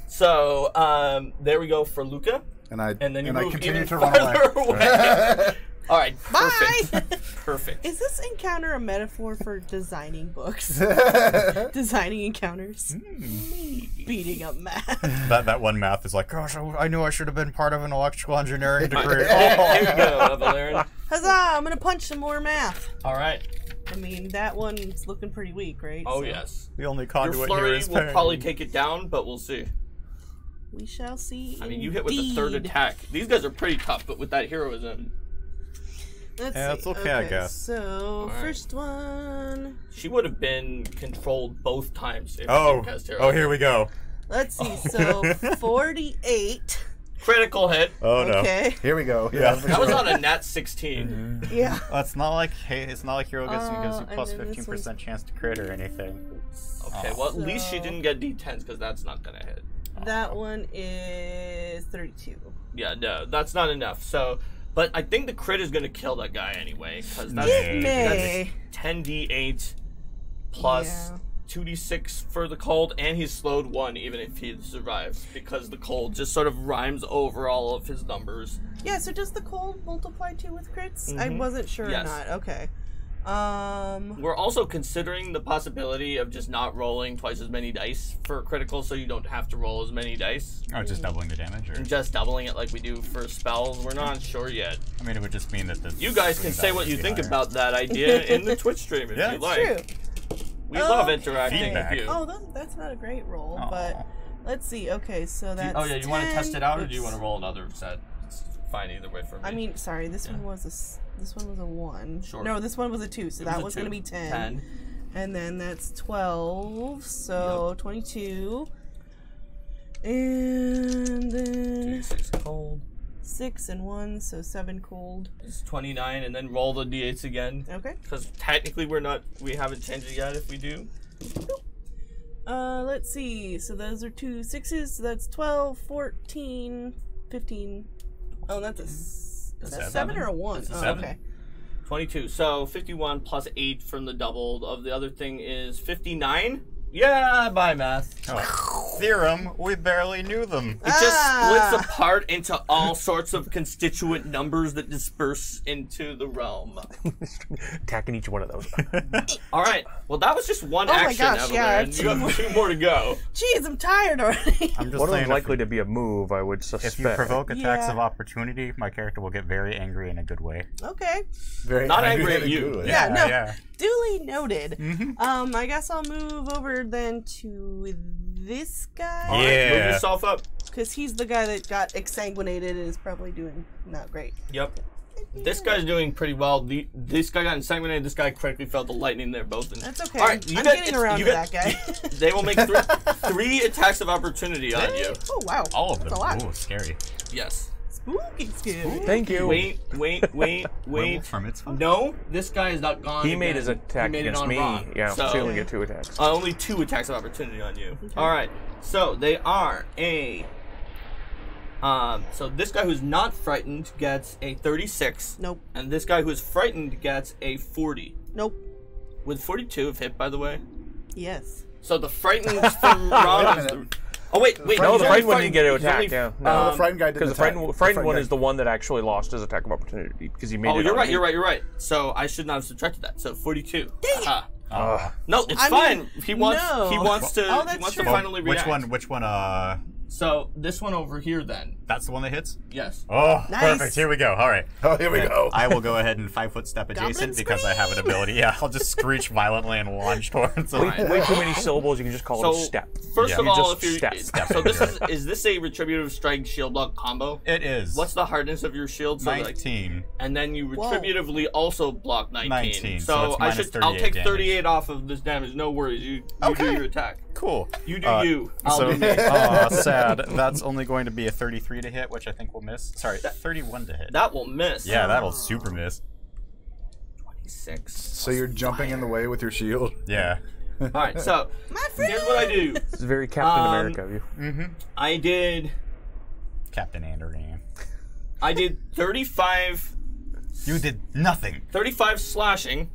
So there we go for Luca, And I and then you move continue even to run farther away. away. All right, perfect. Bye! Perfect. Is this encounter a metaphor for designing books? Designing encounters? Beating up math. That one math is like, gosh, I knew I should have been part of an electrical engineering degree. Here you go, Valerian. Huzzah! I'm gonna punch some more math. All right. I mean, that one's looking pretty weak, right? Oh So yes. The only Your conduit here flurry is will pain. probably take it down, but we'll see. We shall see. I mean, you hit with the third attack. These guys are pretty tough, but with that heroism, Let's Yeah, see. it's okay, I guess. So, right. first one. she would have been controlled both times if she Oh, didn't cast heroism. here we go. Let's see. So, 48. Critical hit. Oh no. Okay. Here we go. Yeah. That was on a nat 16. Yeah. Well, it's not like hero gives you and plus then this 15% chance to crit or anything. Okay, well at least she So- didn't get d10s because that's not gonna hit. That one is 32. Yeah, no, that's not enough. So, but I think the crit is gonna kill that guy anyway because that's, It that's may. 10d8 plus Yeah. 2d6 for the cold, and he's slowed 1 even if he survives because the cold just sort of rhymes over all of his numbers. Yeah, so does the cold multiply too with crits? I wasn't sure Yes. or not. Okay. We're also considering the possibility of just not rolling twice as many dice for critical, so you don't have to roll as many dice. Oh, just doubling the damage, or Just doubling it like we do for spells. We're not sure yet. I mean, it would just mean that the You guys can say what you think about that idea in the Twitch stream if Yeah, you it's like. True. We love Okay. interacting Feedback. with you. Oh, that's not a great roll, Aw. but let's see. Okay, so that's. Oh yeah, you want to 10. test it out, or do you Oops. want to roll another set? It's fine either way for me. I mean, sorry, this one was this one was a 1. Sure. No, this one was a 2, so It was that a was 2. going to be 10. 10. And then that's 12, so 22. And then 6 cold. 6 and 1, so 7 cold. It's 29, and then roll the d8s again. Okay. Because technically we haven't changed it yet if we do. Let's see. So those are 2 6s, so that's 12, 14, 15. Oh, that's is that a 7 or a 1? That's a Oh, 7. okay. 22. So 51 plus 8 from the double of the other thing is 59. Yeah, bye math. Oh. theorem, we barely knew them. It just splits apart into all sorts of constituent numbers that disperse into the realm. Attacking each one of those. All right. Well, that was just one my action, gosh, Evelyn. yeah, I have You have 2 more to go. Jeez, I'm tired already. I'm just One of saying, them's likely to be a move, I would suspect. if you provoke attacks Yeah. of opportunity, my character will get very angry in a good way. Okay. Very Not angry at in a you. good way. Yeah, no. Yeah. Duly noted. I guess I'll move over then to this guy. All right, Yeah. move yourself up. Because he's the guy that got exsanguinated and is probably doing not great. Yep. This guy's doing pretty well. This guy got insanguinated. This guy correctly felt the lightning there both. And, That's okay. All right, I'm getting around to that guy. They will make 3 attacks of opportunity on you. Oh, wow. All of them. That's a lot. Ooh, scary. Yes. Spooky scary. Thank you. Wait. Werewolf from its fun. No, this guy is not gone. He made again. his attack He made it against on me. Ron. Yeah, so so you only get 2 attacks. only 2 attacks of opportunity on you. All right. So they are a. So this guy who's not frightened gets a 36. Nope. And this guy who is frightened gets a 40. Nope. With 42 of hit, by the way. Yes. So the frightened from Ron is. minute. Oh wait. No, he's the only frightened one didn't get an he's only- attack. Yeah, No, no. the frightened guy didn't Because the attack. frightened one guy- is the one that actually lost his attack of opportunity because he made Oh, it. you're on right. me. You're right. So I should not have subtracted that. So 42. Oh. No, it's I fine. mean, He wants. no. He wants to. Oh, he that's wants true. to finally react. Which one, So this one over here, then. that's the one that hits? Yes. Oh, Nice. perfect. Here we go. All right. Oh, here we go. I will go ahead and 5-foot step adjacent Goblin because I have an ability. Yeah, I'll just screech violently and launch towards him. Alright. Way too many syllables. You can just call it a So step. first Yeah. of You all, just if you step. so this is this a retributive strike shield block combo? It is. What's the hardness of your shield? So like, 19? and then you retributively also block 19. 19, so So it's I minus should. I'll 38 take damage. 38 off of this damage. No worries. You Okay. do your attack. Cool. You do you. I'll So, do me. sad. That's only going to be a 33 to hit, which I think will miss. Sorry, 31 to hit. That will miss. Yeah, that'll super miss. 26. So you're jumping in the way with your shield. Yeah. All right. So My friend. here's what I do. This is very Captain America of you. I did Captain Andergan. 35 You did nothing. Okay. slashing,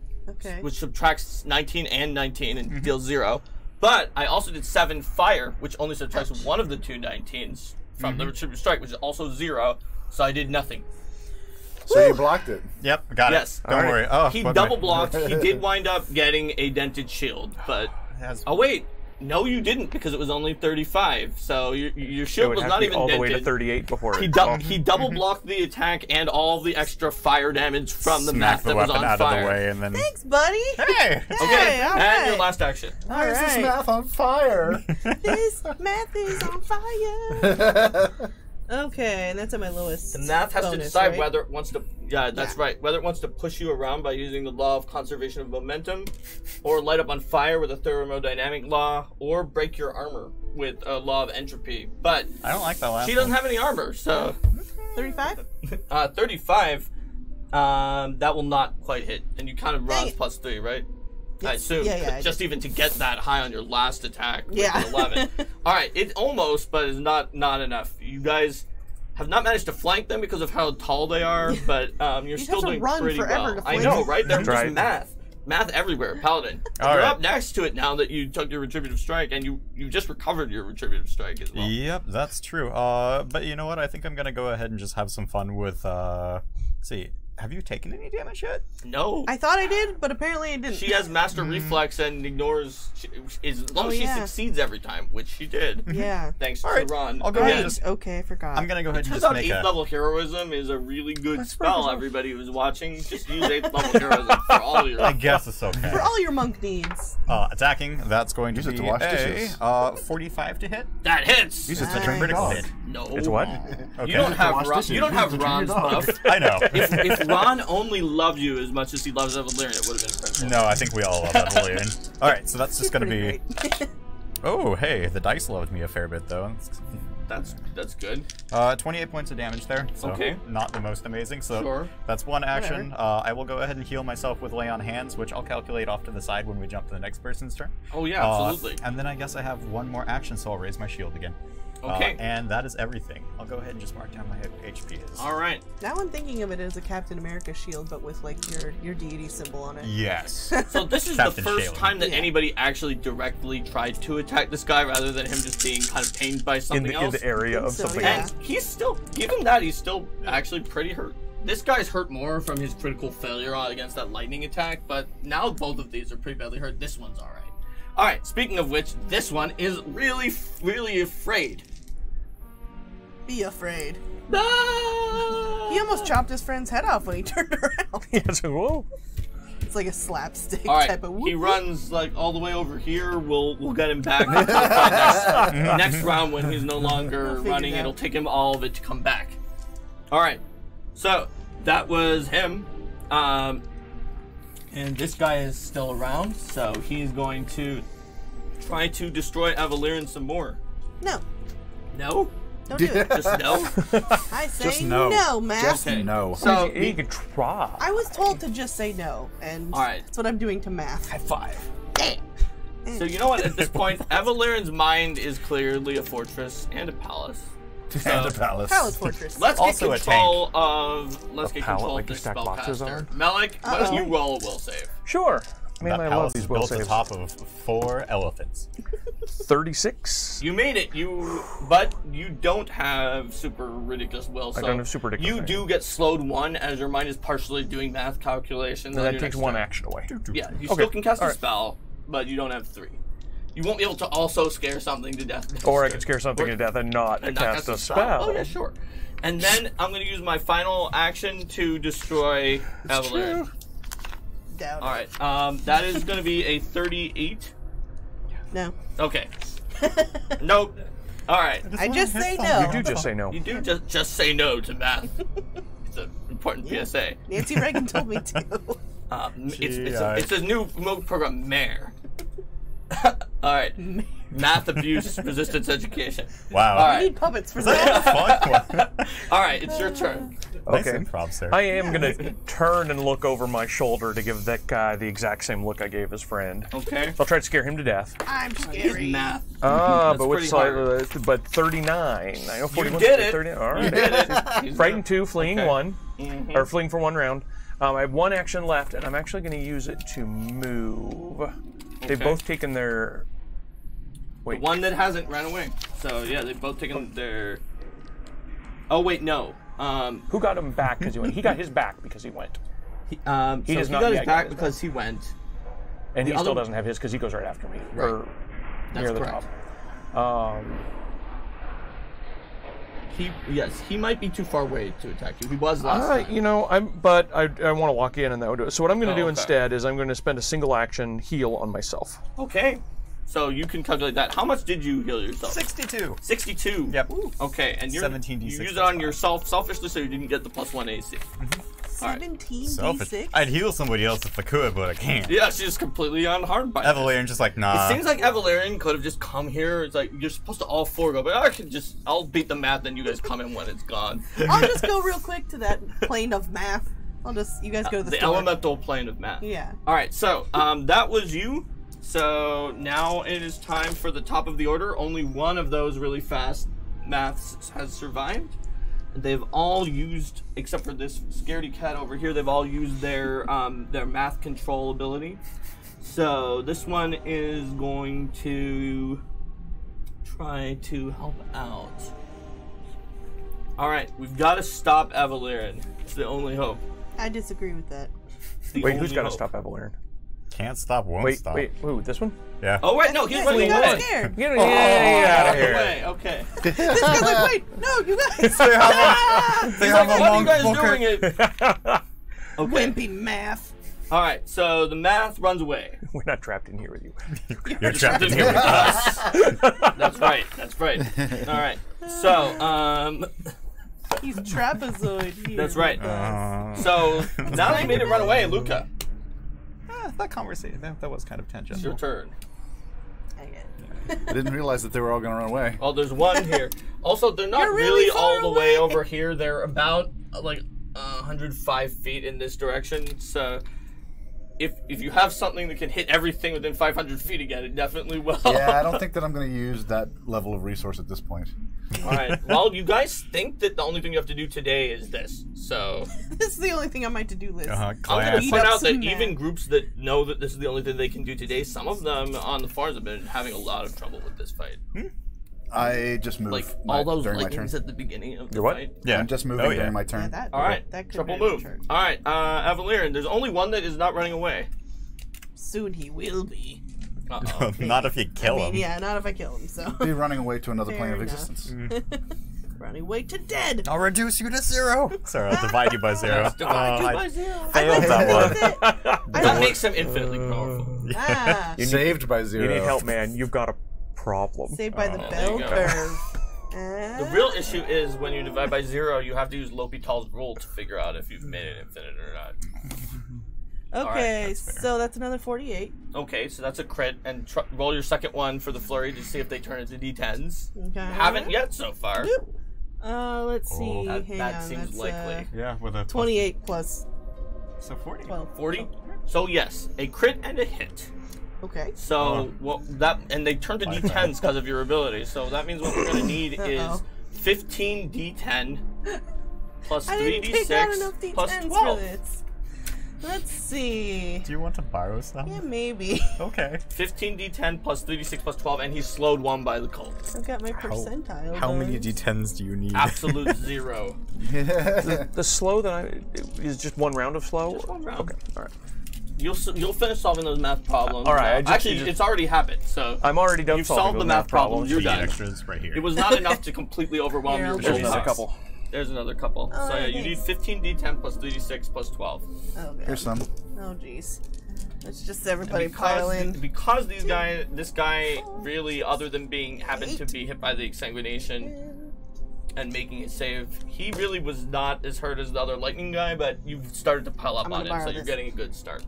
which subtracts 19 and 19 and deals 0. But I also did 7 fire, which only subtracts one of the 2 19s from the retributive strike, which is also 0. So I did nothing. So you blocked it. Yep, got Yes. it. Don't worry. Oh, He what double the- blocked. He did wind up getting a dented shield, but Has- oh wait, no, you didn't because it was only 35. So your It shield would was have not to be even all the dented. way to 38 before He, it. he double blocked the attack and all the extra fire damage from the Smack math the that was weapon on out fire. of the way and then. Thanks, buddy. Hey! Okay, Hey, all and your right. last action. All right. math on fire? This math is on fire. Okay, and that's at my lowest. The math has to bonus, decide right? whether it wants to. Yeah, that's Yeah. right. Whether it wants to push you around by using the law of conservation of momentum, or light up on fire with a thermodynamic law, or break your armor with a law of entropy. But I don't like that last she doesn't one. have any armor, so 35? 35. That will not quite hit, and you kind of Dang Ron's it. +3, right? I Yes. assume. Yeah, I just even to get that high on your last attack. With Yeah. an 11. All right, it almost, but it's not enough. You guys have not managed to flank them because of how tall they are, but you're You'd still have to doing run pretty forever well. to I flank know, them. right? They're That's just right. math everywhere, Paladin. All You're right. up next to it now that you took your retributive strike, and you just recovered your retributive strike as well. Yep, that's true. But you know what? I think I'm gonna go ahead and just have some fun with. Let's see, have you taken any damage yet? No. I thought I did, but apparently I didn't. She has master reflex and ignores as long as she yeah. succeeds every time, which she did. Yeah. Thanks All to right, Ron. I'll go Right. ahead and just. Okay, I forgot. I'm gonna go ahead and Turns just out make 8th a. level heroism is a really good spell. Everybody who's watching, just use 8th level heroism for all your. I guess it's okay. For all your monk needs. Attacking. That's going to Use it be to wash a dishes. 45 to hit. That hits. Use it to Nice. train your Critical dog. hit. No. It's what? Okay. You don't have wash Ron, dishes. you don't Use have it to train Ron's your dog. buff. I know. If Ron only loved you as much as he loves Evelyn, it would have been incredible. No, I think we all love that Valyrian. All right, so that's just gonna be. Pretty great. Oh, hey, the dice loved me a fair bit though. That's good. 28 points of damage there. So Okay. not the most amazing. So Sure. that's one action. I will go ahead and heal myself with lay on hands, which I'll calculate off to the side when we jump to the next person's turn. Oh yeah, absolutely. And then I guess I have one more action, so I'll raise my shield again. Okay. And that is everything. I'll go ahead and just mark down my HP. All right. Now I'm thinking of it as a Captain America shield, but with like your deity symbol on it. Yes. So this is Captain the first Shalen. time that Yeah. anybody actually directly tried to attack this guy, rather than him just being kind of pained by In something the, else. in the area of So, something yeah. else. And he's still, given that, he's still actually pretty hurt. This guy's hurt more from his critical failure against that lightning attack, but now both of these are pretty badly hurt. This one's alright. Alright, speaking of which, this one is really, really afraid. Be afraid. Ah! He almost chopped his friend's head off when he turned around. Yeah, so, whoa. It's like a slapstick Alright, type of whoop. he runs like all the way over here. We'll get him back next round when he's no longer figure running. it out. It'll take him all of it to come back. Alright, so that was him. And this guy is still around, so he's going to try to destroy Avalirin some more. No, No? don't do it. Just no? I say Just no. no, man. Just Okay. no. So, You could try. I was told to just say no, and Alright. that's what I'm doing to math. high five. So you know what? At this point, Avalirin's mind is clearly a fortress and a palace. And a palace. Palace Fortress. Let's Also a get control of. Let's get pallet control like of you this stack boxes spellcaster. on? Melik, why don't you Uh-oh. roll a will save? Sure. Man, That I love palace these is will built saves. atop of 4 elephants. 36. You made it. But you don't have super ridiculous will. So don't have super ridiculous, You right. do get slowed 1 as your mind is partially doing math calculations. And on that your takes next 1 turn. action away. Yeah, you Okay, still can cast a alright. spell, but you don't have 3. You won't be able to also scare something to death. next Or I turn. could scare something Or- to death and not and not cast a spell. Oh yeah, sure. And then I'm going to use my final action to destroy Avalirin. Down. All right. That is going to be a 38. No. Okay. Nope. All right. I just say no. You do just say no. You do just say no to math. It's an important PSA. Nancy Reagan told me to. It's a new mode program, Mare. All right. Math abuse resistance education. Wow. All I right. need puppets for That that. was fun. All right. It's your turn. Nice Okay. improv, sir. I am going to turn and look over my shoulder to give that guy the exact same look I gave his friend. Okay. I'll try to scare him to death. I'm His scary. math. Ah, That's but which pretty side? hard. But 39. I know 41. did it. 39. All right. You did it. He's Frightened 2, fleeing Okay. 1, Mhm. or fleeing for 1 round. I have 1 action left, and I'm actually going to use it to move. They've Okay. both taken their. The one that hasn't ran away. So yeah, they've both taken their. Oh wait, no. Who got him back because he went? He got his back because he went, He does he not got his yet get back his because he went. and he The still other- doesn't have his because he goes right after me, Right. or That's near the correct. top. He might be too far away to attack you. He was last time. You know, I want to walk in and that would do it. So what I'm going to do okay. instead is I'm going to spend a single action heal on myself. Okay. So you can calculate that. How much did you heal yourself? 62. 62. Yep. Okay, and you're 17d6 you use it plus on 5. yourself selfishly, so you didn't get the +1 AC. 17d6. I'd heal somebody else if I could, but I can't. Yeah, she's completely unharmed by that. Avalirin's just like, nah. It seems like Avalirin could have just come here. It's like you're supposed to all 4 go, but I'll beat the math, then you guys come in when it's gone. I'll just go real quick to that plane of math. You guys go to the The store. elemental plane of math. Yeah. All right, so that was you. So now it is time for the top of the order. Only one of those really fast maths has survived. They've all used, except for this scaredy cat over here, they've all used their math control ability. So this one is going to try to help out. All right, we've got to stop Avalirin. It's the only hope. I disagree with that. It's the Wait, who's only got to hope. stop Avalirin? Can't stop, won't Wait, stop. wait, this one? Yeah. Oh wait, no, he's Yeah, running you got away. scared. Get out of here. Away. Okay. This guy's like, wait, no, you guys. They have He's like, a what are you monk guys booker. doing it? Okay. Wimpy math. All right, so the math runs away. We're not trapped in here with you. You're trapped in Here here. with us. That's right. That's right. All right. So, He's trapezoid here. that's right. Uh-huh. So now that you made it run away, Luca, That conversation, that was kind of it's your tangential. turn. Okay. I didn't realize that they were all going to run away. Oh, there's one here. Also, they're not You're really, really all far the way away. over here. They're about like 105 feet in this direction. So if you have something that can hit everything within 500 feet again, it definitely will. Yeah, I don't think that I'm going to use that level of resource at this point. All right. Well, you guys think that the only thing you have to do today is this, so This is the only thing on my to-do list. I'm going Class. to point out that Some even man. groups that know that this is the only thing they can do today, some of them on the farms have been having a lot of trouble with this fight. I just moved Like all those during my turn. lightnings at the beginning of the Your what? fight. Yeah. I'm just moving Oh, yeah. during my turn. Yeah, that, All right. that could Triple very move. much hurt. All right, Avaliran, there's only one that is not running away. Soon he will be. Uh-oh. Not if you kill I mean, him. yeah, not if I kill him, so. Be running away to another plane Fair of enough. existence. Running away to dead. I'll reduce you to 0. Sorry, I'll divide you by 0. Divide you I by 0. failed that one. That makes him infinitely powerful. Ah, Saved by 0. You need help, man. You've got a problem. saved by the there bell you go. curve. The real issue is when you divide by 0, you have to use L'Hôpital's rule to figure out if you've made it infinite or not. Okay, that's fair. so that's another 48. Okay, so that's a crit, and roll your second one for the flurry to see if they turn into D10s. Okay. Haven't yet so far. Let's see. That, Hang that on. seems that's, likely. Yeah, with a 28 plus So 40. 12. 40? So yes, a crit and a hit. Okay. So and they turn to D10s because of your ability. So that means what we're gonna need is 15 D10 plus I 3 didn't take out D6 enough plus D10s 12. for this. Let's see. Do you want to borrow some? Yeah, maybe. Okay. 15 D10 plus 3 D6 plus 12, and he's slowed 1 by the cult. I've got my percentile. How many done. D10s do you need? Absolute 0. The slow that is just one round of slow? Just one round. Okay, all right. You'll finish solving those math problems. All right, I just Actually, need to- it's already happened. So I'm already done you've solving solved the those math problems. You're You get done. extras right here. It was not enough to completely overwhelm Here, your I'll There's do ability. another couple. There's another couple. Oh, So yeah, you thanks. need 15 D10 plus 3D6 plus 12. Oh, God. Here's some. Oh, jeez. Let's just everybody pile in. Because this guy really, other than happened to be hit by the exsanguination and making it save, he really was not as hurt as the other lightning guy, but you've started to pile up I'm on gonna him, so borrow you're this. getting a good start.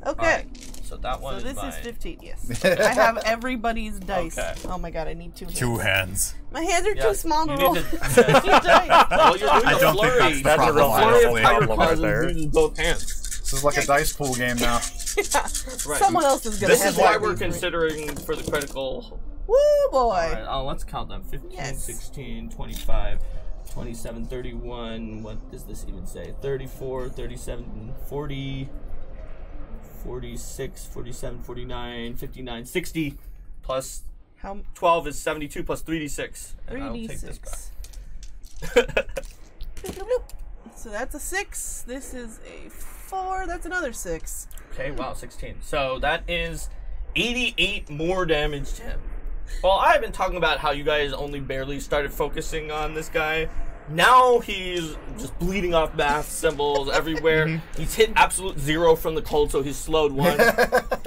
Okay. Alright, so that one So this mine. is 15, yes. I have everybody's dice. Okay. Oh my god, I need 2 hands. 2 hands. My hands are too Yes, small to you roll. need to- Two dice. Well, you're doing I the don't think flurry. that's the a real problem, flurry of honestly. pirate Problem right clauses there. uses both hands. This is like a dice pool game now. Right. Someone else is gonna This have is why that we're these three. considering for the critical. Woo boy. Alright, let's count them. 15, Yes. 16, 25, 27, 31. What does this even say? 34, 37, 40, 46, 47, 49, 59, 60 plus How 12 is 72 plus 3d6. And I'll take this 3d6. guy. Bloop, bloop, bloop. So that's a 6. This is a 4. That's another 6. Okay, wow, 16. So that is 88 more damage to him. Well, I've been talking about how you guys only barely started focusing on this guy. Now he's just bleeding off math symbols everywhere. He's hit absolute 0 from the cold, so he's slowed 1.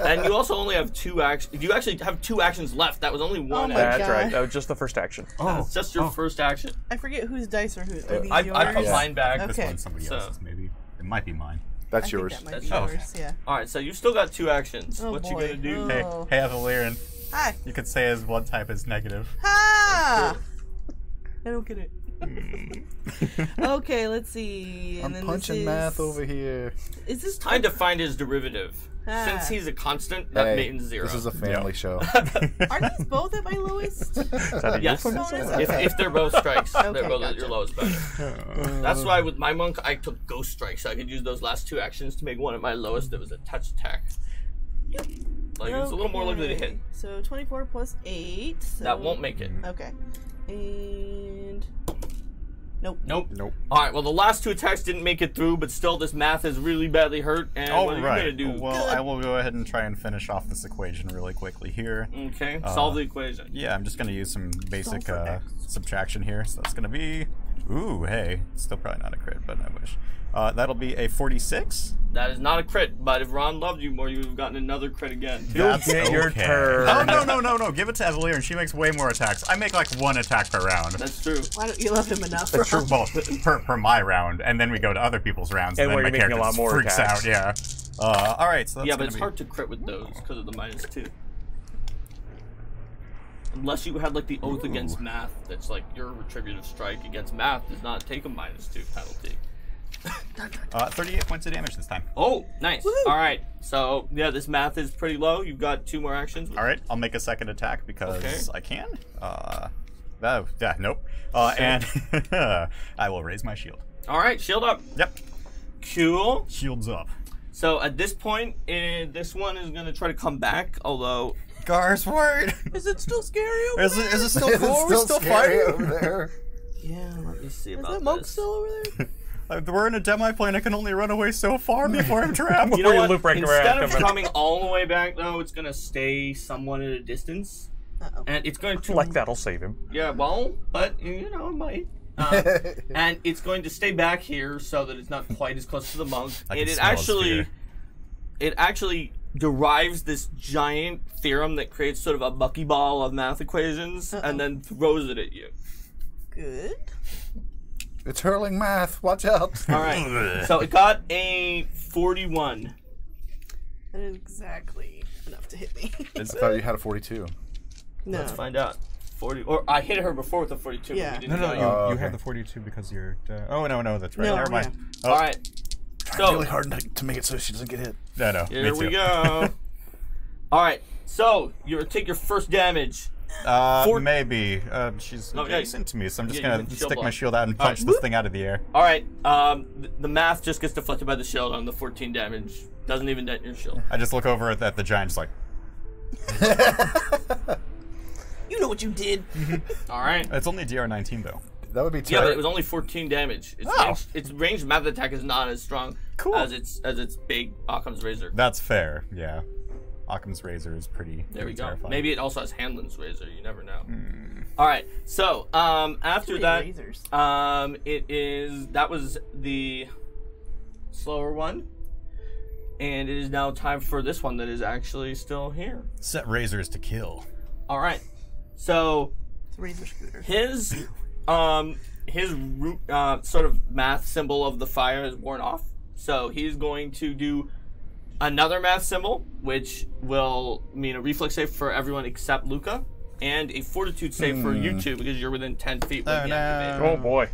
And you also only have 2 actions. You actually have 2 actions left. That was only 1 my action. That's God. right. That was just the first action. It's just your first action. I forget whose dice are whose. Are these I yours? put mine back. Okay. This one's somebody So- else's, maybe. It might be mine. That's I think yours. that might That's be yours. yours. Yeah. Alright, so you've still got 2 actions. Oh, what boy. you gonna do? Oh. Hey, Avaliran. Hi. You could say as one type is negative. Ha! I don't get it. Okay, let's see. I'm And then punching this is, math over here. Is this Time to find his derivative. Ah. Since he's a constant, that Hey, means 0. this is a family show. Are these both at my lowest? Is that a Yes. euphemism? Oh, it is? If they're both strikes, they're Okay, both at gotcha. your lowest benefit. That's why with my monk, I took ghost strike, so I could use those last 2 actions to make one at my lowest that was a touch attack. Like it's a little more likely to hit. Okay, So 24 plus 8. So... That won't make it. Okay. And... Nope. Nope. Nope. Alright, well the last 2 attacks didn't make it through, but still this math is really badly hurt, and Oh, what are you right. gonna do? Well, I will go ahead and try and finish off this equation really quickly here. Okay, solve the equation. Yeah, I'm just going to use some basic for X. subtraction here. So that's going to be... Ooh, hey. Still probably not a crit, but I wish. That'll be a 46. That is not a crit, but if Ron loved you more, you would have gotten another crit again. That's get your okay. turn. Oh, no. Give it to Avaliran. She makes way more attacks. I make like 1 attack per round. That's true. Why don't you love him enough? That's true. Well, per my round, and then we go to other people's rounds, And and then where my you're making a character lot more freaks attacks. out. Yeah. All right. So that's Yeah, but gonna it's be... hard to crit with those because of the -2. Unless you had like the oath against math, that's like your retributive strike against math does not take a -2 penalty. 38 points of damage this time. Oh, nice. All right. So yeah, this math is pretty low. You've got 2 more actions. All right, I'll make a second attack because Okay. I can. Yeah, nope. And I will raise my shield. All right, shield up. Yep, Cool. shield's up. So at this point, this one is gonna try to come back. Although, Gar's word. Is it still scary over Is there? it still It's cool? Are we still scary fighting? over there. yeah, let me see Is about that monk this. still over there? We're in a demi-plane. I can only run away so far before I'm trapped. You know Before you what? loop right Instead around, of come back. coming all the way back, though, it's gonna stay somewhat at a distance, Uh-oh. and it's going to Like that'll save him. Yeah, well, but you know, it might. And it's going to stay back here so that it's not quite as close to the monk. I And can smell his fear. it actually derives this giant theorem that creates sort of a buckyball of math equations and then throws it at you. Good. It's hurling math. Watch out. All right. So it got a 41. That is exactly enough to hit me. I thought you had a 42. No. Let's find out. 40. Or I hit her before with a 42. Yeah. But we didn't No, know you, you. Oh, you okay. have the 42 because you're. Oh no, that's right. No, Never mind. yeah. Oh, All right. Trying So really hard to make it so she doesn't get hit. No, here me we too. go. All right. So you take your first damage. Maybe. She's Oh, yeah. adjacent to me, so I'm just Yeah, you gonna can stick shield my block. shield out and All punch right. this thing out of the air. All right. The math just gets deflected by the shield on the 14 damage. Doesn't even dent your shield. I just look over at the giant, just like, You know what you did. All right. it's only DR19 though. That would be Yeah, but it terrible. was only 14 damage. Oh. Its ranged math attack is not as strong Cool. as its big Occam's razor. That's fair. Yeah, Occam's razor is pretty. There we go. terrifying. Maybe it also has Hanlon's razor. You never know. All right. So after that, Razors. that was the slower one, and it is now time for this one that is actually still here. Set razors to kill. All right. So It's a razor scooter. his root, sort of math symbol of the fire is worn off. So he's going to do another math symbol, which will mean a reflex save for everyone except Luca, and a fortitude save for you two because you're within 10 feet when Oh, he no. activated. Oh boy.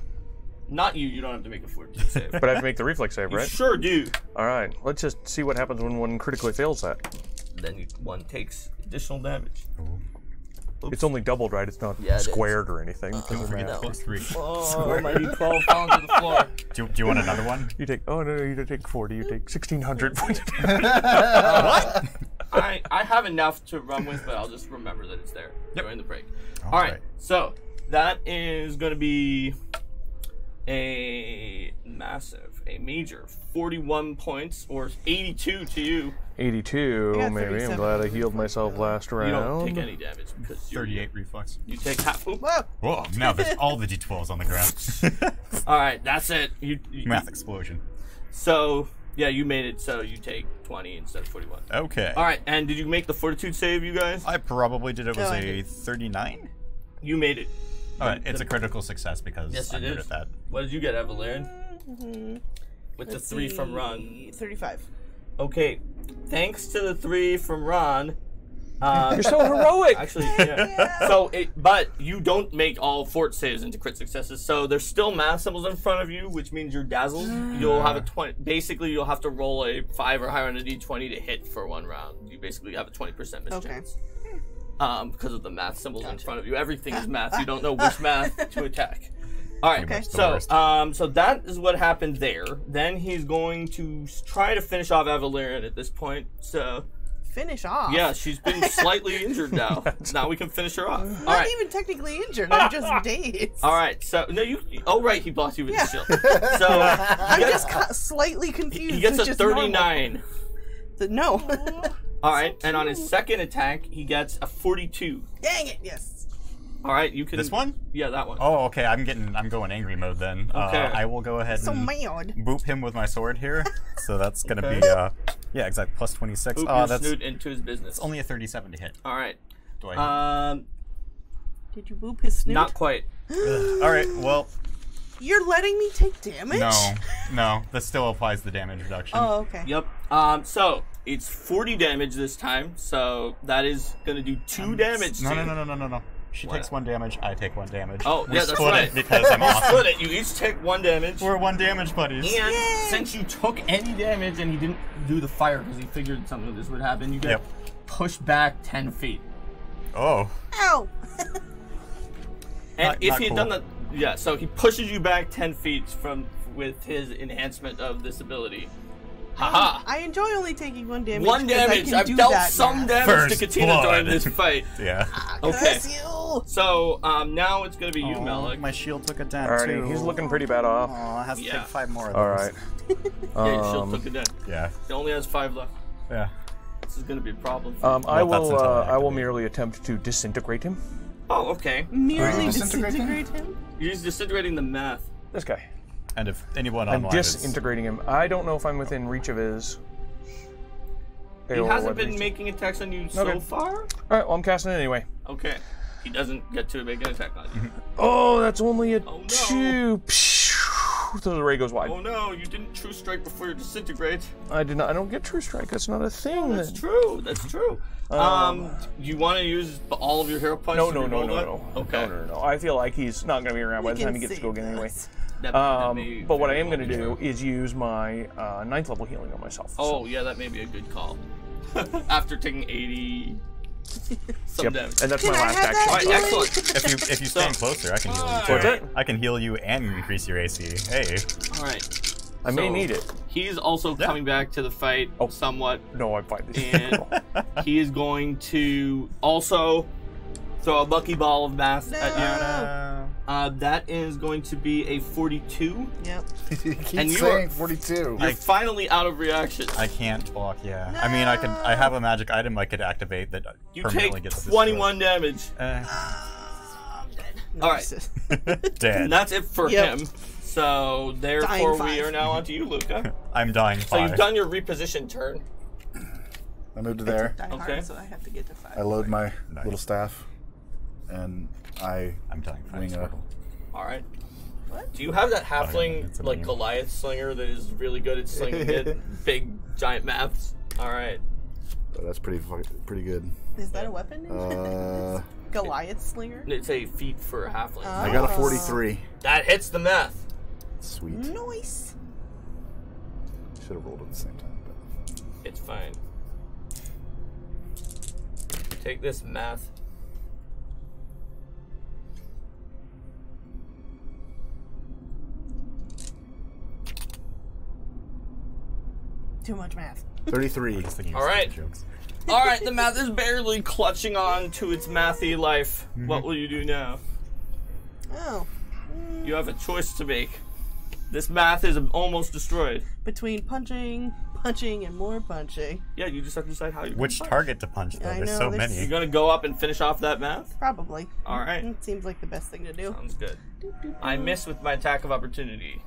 Not you. You don't have to make a fortitude save. But I have to make the reflex save, You right? sure do. All right. Let's just see what happens when one critically fails that. Then one takes additional damage. It's only doubled, right? It's not Yeah, it is. squared or anything. Don't forget no. +3. Oh, my D12 falls to the floor. Do you want another one? You take, oh no, you don't take 40, you take 1,600 points of I have enough to run with, but I'll just remember that it's there during the break. All right. right. So that is going to be a major 41 points, or 82 to you. 82, I got maybe. I'm 37 glad I healed myself last You round. don't take any damage because 38 reflex. You take half. Oop. Whoa. Whoa! Now there's all the d12s on the ground. All right, that's it. You Math explosion. So yeah, you made it. So you take 20 instead of 41. Okay. All right, and did you make the fortitude save, you guys? I probably did. It was Oh, I a did. 39. You made it. Alright, it's a critical success because Yes, I'm it good is. at that. What did you get, Evelyn? With Let's the 3 from see, Ron. 35. Okay, thanks to the 3 from Ron. You're so heroic! Actually, yeah. So, but you don't make all fort saves into crit successes. So there's still math symbols in front of you, which means you're dazzled. You'll have a 20. Basically, you'll have to roll a 5 or higher on a d20 to hit for 1 round. You basically have a 20% mischance. Okay. Because of the math symbols in front of you. Everything is math. You don't know which math to attack. All right. Pretty much the So, worst. so that is what happened there. Then he's going to try to finish off Evelyn at this point. So, Finish off. yeah, she's been slightly injured now. Now we can finish her off. All Not right. even technically injured. I'm just dazed. All right. So no, you. Oh right, he blocked you with the shield. So I'm just slightly confused. he gets It's a just normal. 39. No. All right, and on his second attack, he gets a 42. Dang it. Yes. All right, you can. This one? Yeah, that one. Oh, okay. I'm going angry mode then. Okay. I will go ahead So and mad. boop him with my sword here. So that's gonna Okay. be yeah, exactly. Plus 26. Oop Oh, your that's snoot into his business. only a 37 to hit. All right. Do I? Did you boop his snoot? Not quite. All right. Well, You're letting me take damage? no. This still applies the damage reduction. Oh, okay. Yep. So it's 40 damage this time. So that is gonna do 2 damage. No, to no, you. no, no, no, no, no. She What? takes 1 damage. I take 1 damage. Oh, we yeah, that's split right. it because I'm awesome. Split it. You each take 1 damage. We're 1 damage buddies. And since you took any damage and he didn't do the fire because he figured something of this would happen, you get pushed back 10 feet. Oh. Ow! And if not he had cool. done that, yeah, so he pushes you back 10 feet with his enhancement of this ability. Haha! I enjoy only taking 1 damage. 1 because I damage. can I've do dealt that some math. damage First to Katina blood. during this fight. Yeah. Okay. Curse you! So now it's gonna be you, Malik. My shield took a dent Alrighty, too. he's looking pretty bad off. Oh, has to Yeah. take 5 more of All those. right. Yeah, your shield took a dent. Yeah. He only has 5 left. Yeah. This is gonna be a problem. I Well, that's will. until I I will activate. merely attempt to disintegrate him. Oh, okay. Merely Disintegrate him? disintegrate him? You're just disintegrating the math. This guy. And if anyone I'm online is... disintegrating him. I don't know if I'm within reach of his. He hasn't been making attacks on you so Okay. far. All right. Well, I'm casting it anyway. Okay. He doesn't get to make an attack on you. Oh, that's only a Oh, no. 2. So the ray goes wide. Oh no, you didn't true strike before you disintegrate. I did not. I don't get true strike. That's not a thing. That's true. That's true. You want to use all of your hero points? No, to no, no, reroll no, that? no. Okay. No. I feel like he's not going to be around by We the time can he gets to save go again anyway. this. That may But what I very am well going to be do true. is use my 9th level healing on myself. Oh yeah, that may be a good call. After taking 80 some Yep. damage. And that's my Can I last have action. All right, that? excellent. If you stand closer, I can heal you too. What's that? I can heal you and increase your AC. Hey. All right. I may So, need it. He's also coming back to the fight somewhat, No, I'm fine. and he is going to also throw a buckyball of math at you. That is going to be a 42. Yep. He keeps And you saying are- 42. You're finally out of reactions. I can't block, yeah. I mean, I have a magic item I could activate that You permanently take gets 21 damage. destroyed. All right. Dead. And that's it for Yep. him. So therefore, Dying we 5. are now on to you, Luca. I'm dying 5. So you've done your reposition turn. I moved to there. Die hard, Okay. so I have to get to 5. I load my Nice. little staff, and I I'm dying 5. wing a. All right. What? Do you have that it's halfling a like meme. Goliath slinger that is really good at slinging it? Big giant maths. All right. Oh, that's pretty good. Is that a weapon? Goliath slinger? It's a feat for a halfling. I got a 43. That hits the math. Sweet. Nice. Should have rolled at the same time. But. It's fine. Take this math. Too much math. 33. All right. All right, the math is barely clutching on to its mathy life. What will you do now? Oh. You have a choice to make. This math is almost destroyed. Between punching, and more punching. Yeah, you just have to decide how you. Which target to punch, though? I There's know, so there's- many. You're gonna go up and finish off that math. Probably. All right. It seems like the best thing to do. Sounds good. I missed with my attack of opportunity.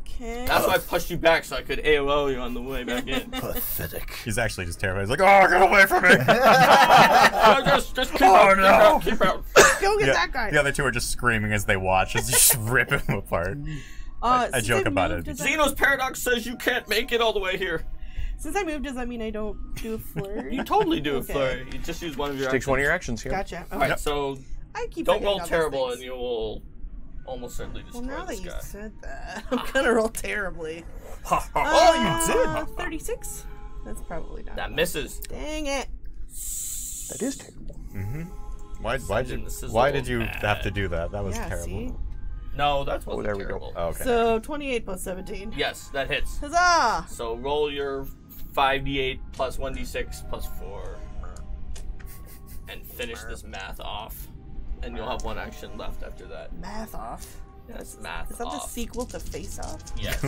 Okay. That's why I pushed you back so I could AOL you on the way back in. Pathetic. He's actually just terrified. He's like, oh, get away from me! No, just keep out, no. keep out. Go get that guy. The other two are just screaming as they watch, as you just rip him apart. I Since joke about moved, it. does that- Xeno's paradox says you can't make it all the way here. Since I moved, does that mean I don't do a flurry? You totally do a Okay. flurry. You just use one of your Takes one of actions. your actions here. Gotcha. Alright, Okay. so I keep don't forgetting roll all those terrible things. and you will almost certainly Well, destroy now this that you guy. said that, I'm gonna roll terribly. Oh, you did! 36? That's probably not. That misses. Dang it. That is terrible. Why did you have to do that? That was Yeah, terrible. see? No, that's wasn't there we go. terrible. Oh, okay. So, 28 plus 17. Yes, that hits. Huzzah! So roll your 5d8 plus 1d6 plus 4 and finish this math off. And you'll have one action left after that. Math off. That's math Is that the off. sequel to Face Off? Yes.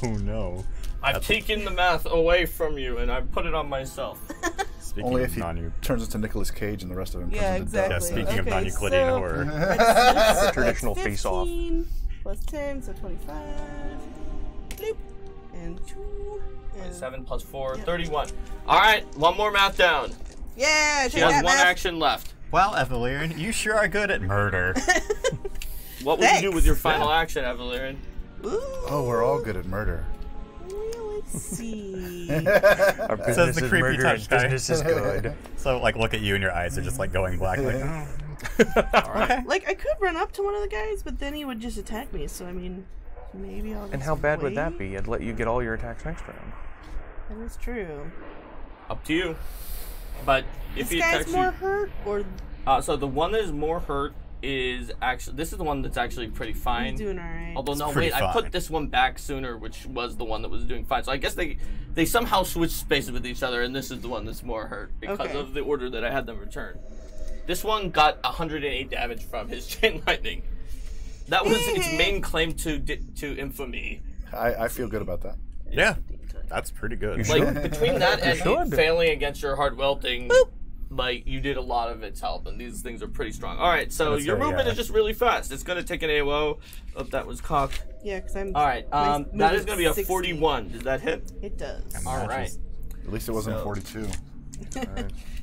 Oh no. I've taken the math away from you and I've put it on myself. Speaking Only of if he non turns into Nicolas Cage and the rest of him Yeah, turns into exactly. Yeah, dust. speaking of Okay, non-Euclidean so- horror. That's Traditional face-off. 15 plus 10, so 25. Bloop. And 2. And 7 plus 4, Yep. 31. Alright, one more math down. Yeah, She take has that one math. action left. Well, Evelyn, you sure are good at murder. What would you do Thanks. with your final action, Evelyn? Ooh. Oh, we're all good at murder. Well, let's see. Our Says the business is creepy murder touch and guy. business is good. So, like, look at you and your eyes are just, like, going black. Like, oh, All right. Okay. Like, I could run up to one of the guys, but then he would just attack me, so I mean, maybe I'll just And how bad would that wait. be? I'd let you get all your attacks next round. That is true. Up to you. But if This he guy's attacks more you, hurt, or so the one that is more hurt is actually this is the one that's actually pretty fine. he's doing alright? Although no, pretty wait, I fine. put this one back sooner, which was the one that was doing fine. So I guess they somehow switched spaces with each other, and this is the one that's more hurt because Okay. of the order that I had them return. This one got 108 damage from his chain lightning. That was its main claim to infamy. I feel good about that. Yeah, that's pretty good. You Like should. between that and should. failing against your hard welting, like you did a lot of its help, and these things are pretty strong. All right, so That's your right, movement yeah. is just really fast. It's gonna take an AOO. Oh, that was cocked. Yeah, because I'm. All right, my that is movement's gonna be a 60. 41. Does that hit? It does. All right. At least it wasn't So- 42.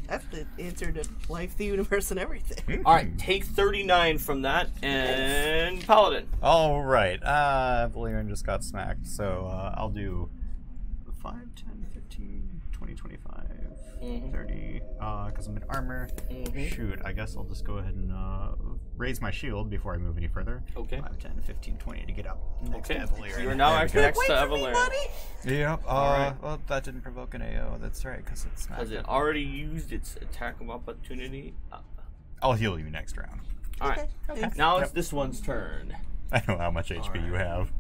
That's the answer to life, the universe, and everything. All right, take 39 from that, and Paladin. All right. Valyrian just got smacked, so I'll do 5, 10, 15, 20, 25, 30, because I'm in armor. Shoot, I guess I'll just go ahead and raise my shield before I move any further. Okay. 5, 10, 15, 20 to get up next Okay. to Valyrian. You are now There we actually go. next to Wait for me, Evelyn. buddy! Yep. Alright. Well, that didn't provoke an AO. That's right, because it's smacked. Has it already used its attack of opportunity? I'll heal you next round. All right. Okay. Now it's this one's turn. I know how much HP you have.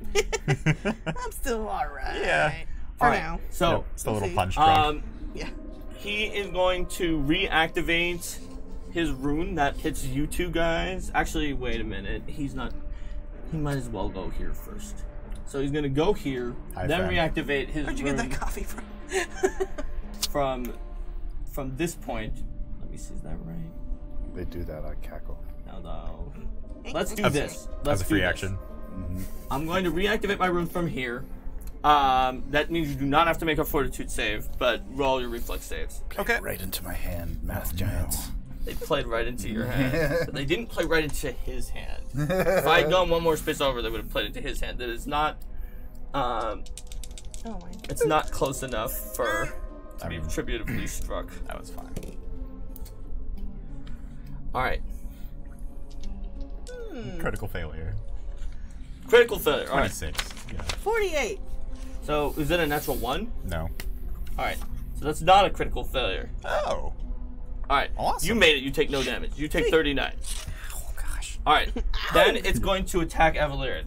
I'm still alright. Yeah. For All right, now. So, It's the little see. punch drunk. Yeah. he is going to reactivate his rune that hits you two guys. Actually, wait a minute. He's not. He might as well go here first. So he's gonna go here, Hi, then fam. reactivate his Where'd you rune get that coffee from? from this point. Let me see. Is that right? They do that, I cackle. No, no. Let's do As- this. Let's As a do free this. action. I'm going to reactivate my rune from here. That means you do not have to make a fortitude save, but roll your reflex saves. Okay. Right into my hand, math giants. They played right into your hand. But they didn't play right into his hand. If I had gone one more space over, they would have played into his hand. That is not. Oh my. It's not close enough for to be retributively struck. That was fine. All right, Critical failure. critical failure. All right. 26. Yeah. 48. So is it a natural one? No. All right. So that's not a critical failure. Oh. All right. Awesome. You made it. You take no damage. You take 39. Oh gosh. All right. Then it's going to attack Evelyn.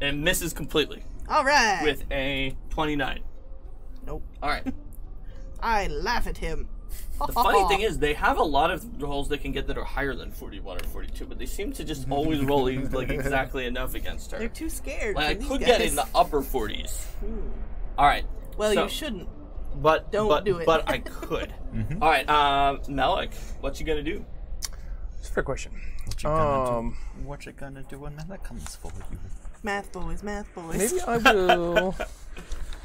And misses completely Alright. with a 29. Nope. All right. I laugh at him. The funny thing is, they have a lot of rolls they can get that are higher than 41 or 42, but they seem to just always roll like exactly enough against They're her. too scared. Like I for these could get guys. in the upper 40s. All right. Well, so- you shouldn't. But Don't do it. But I could. All right, Malik, what you gonna do? It's a fair question. What you gonna do? What you gonna do when that comes for you? Math boys, math boys. Maybe I will.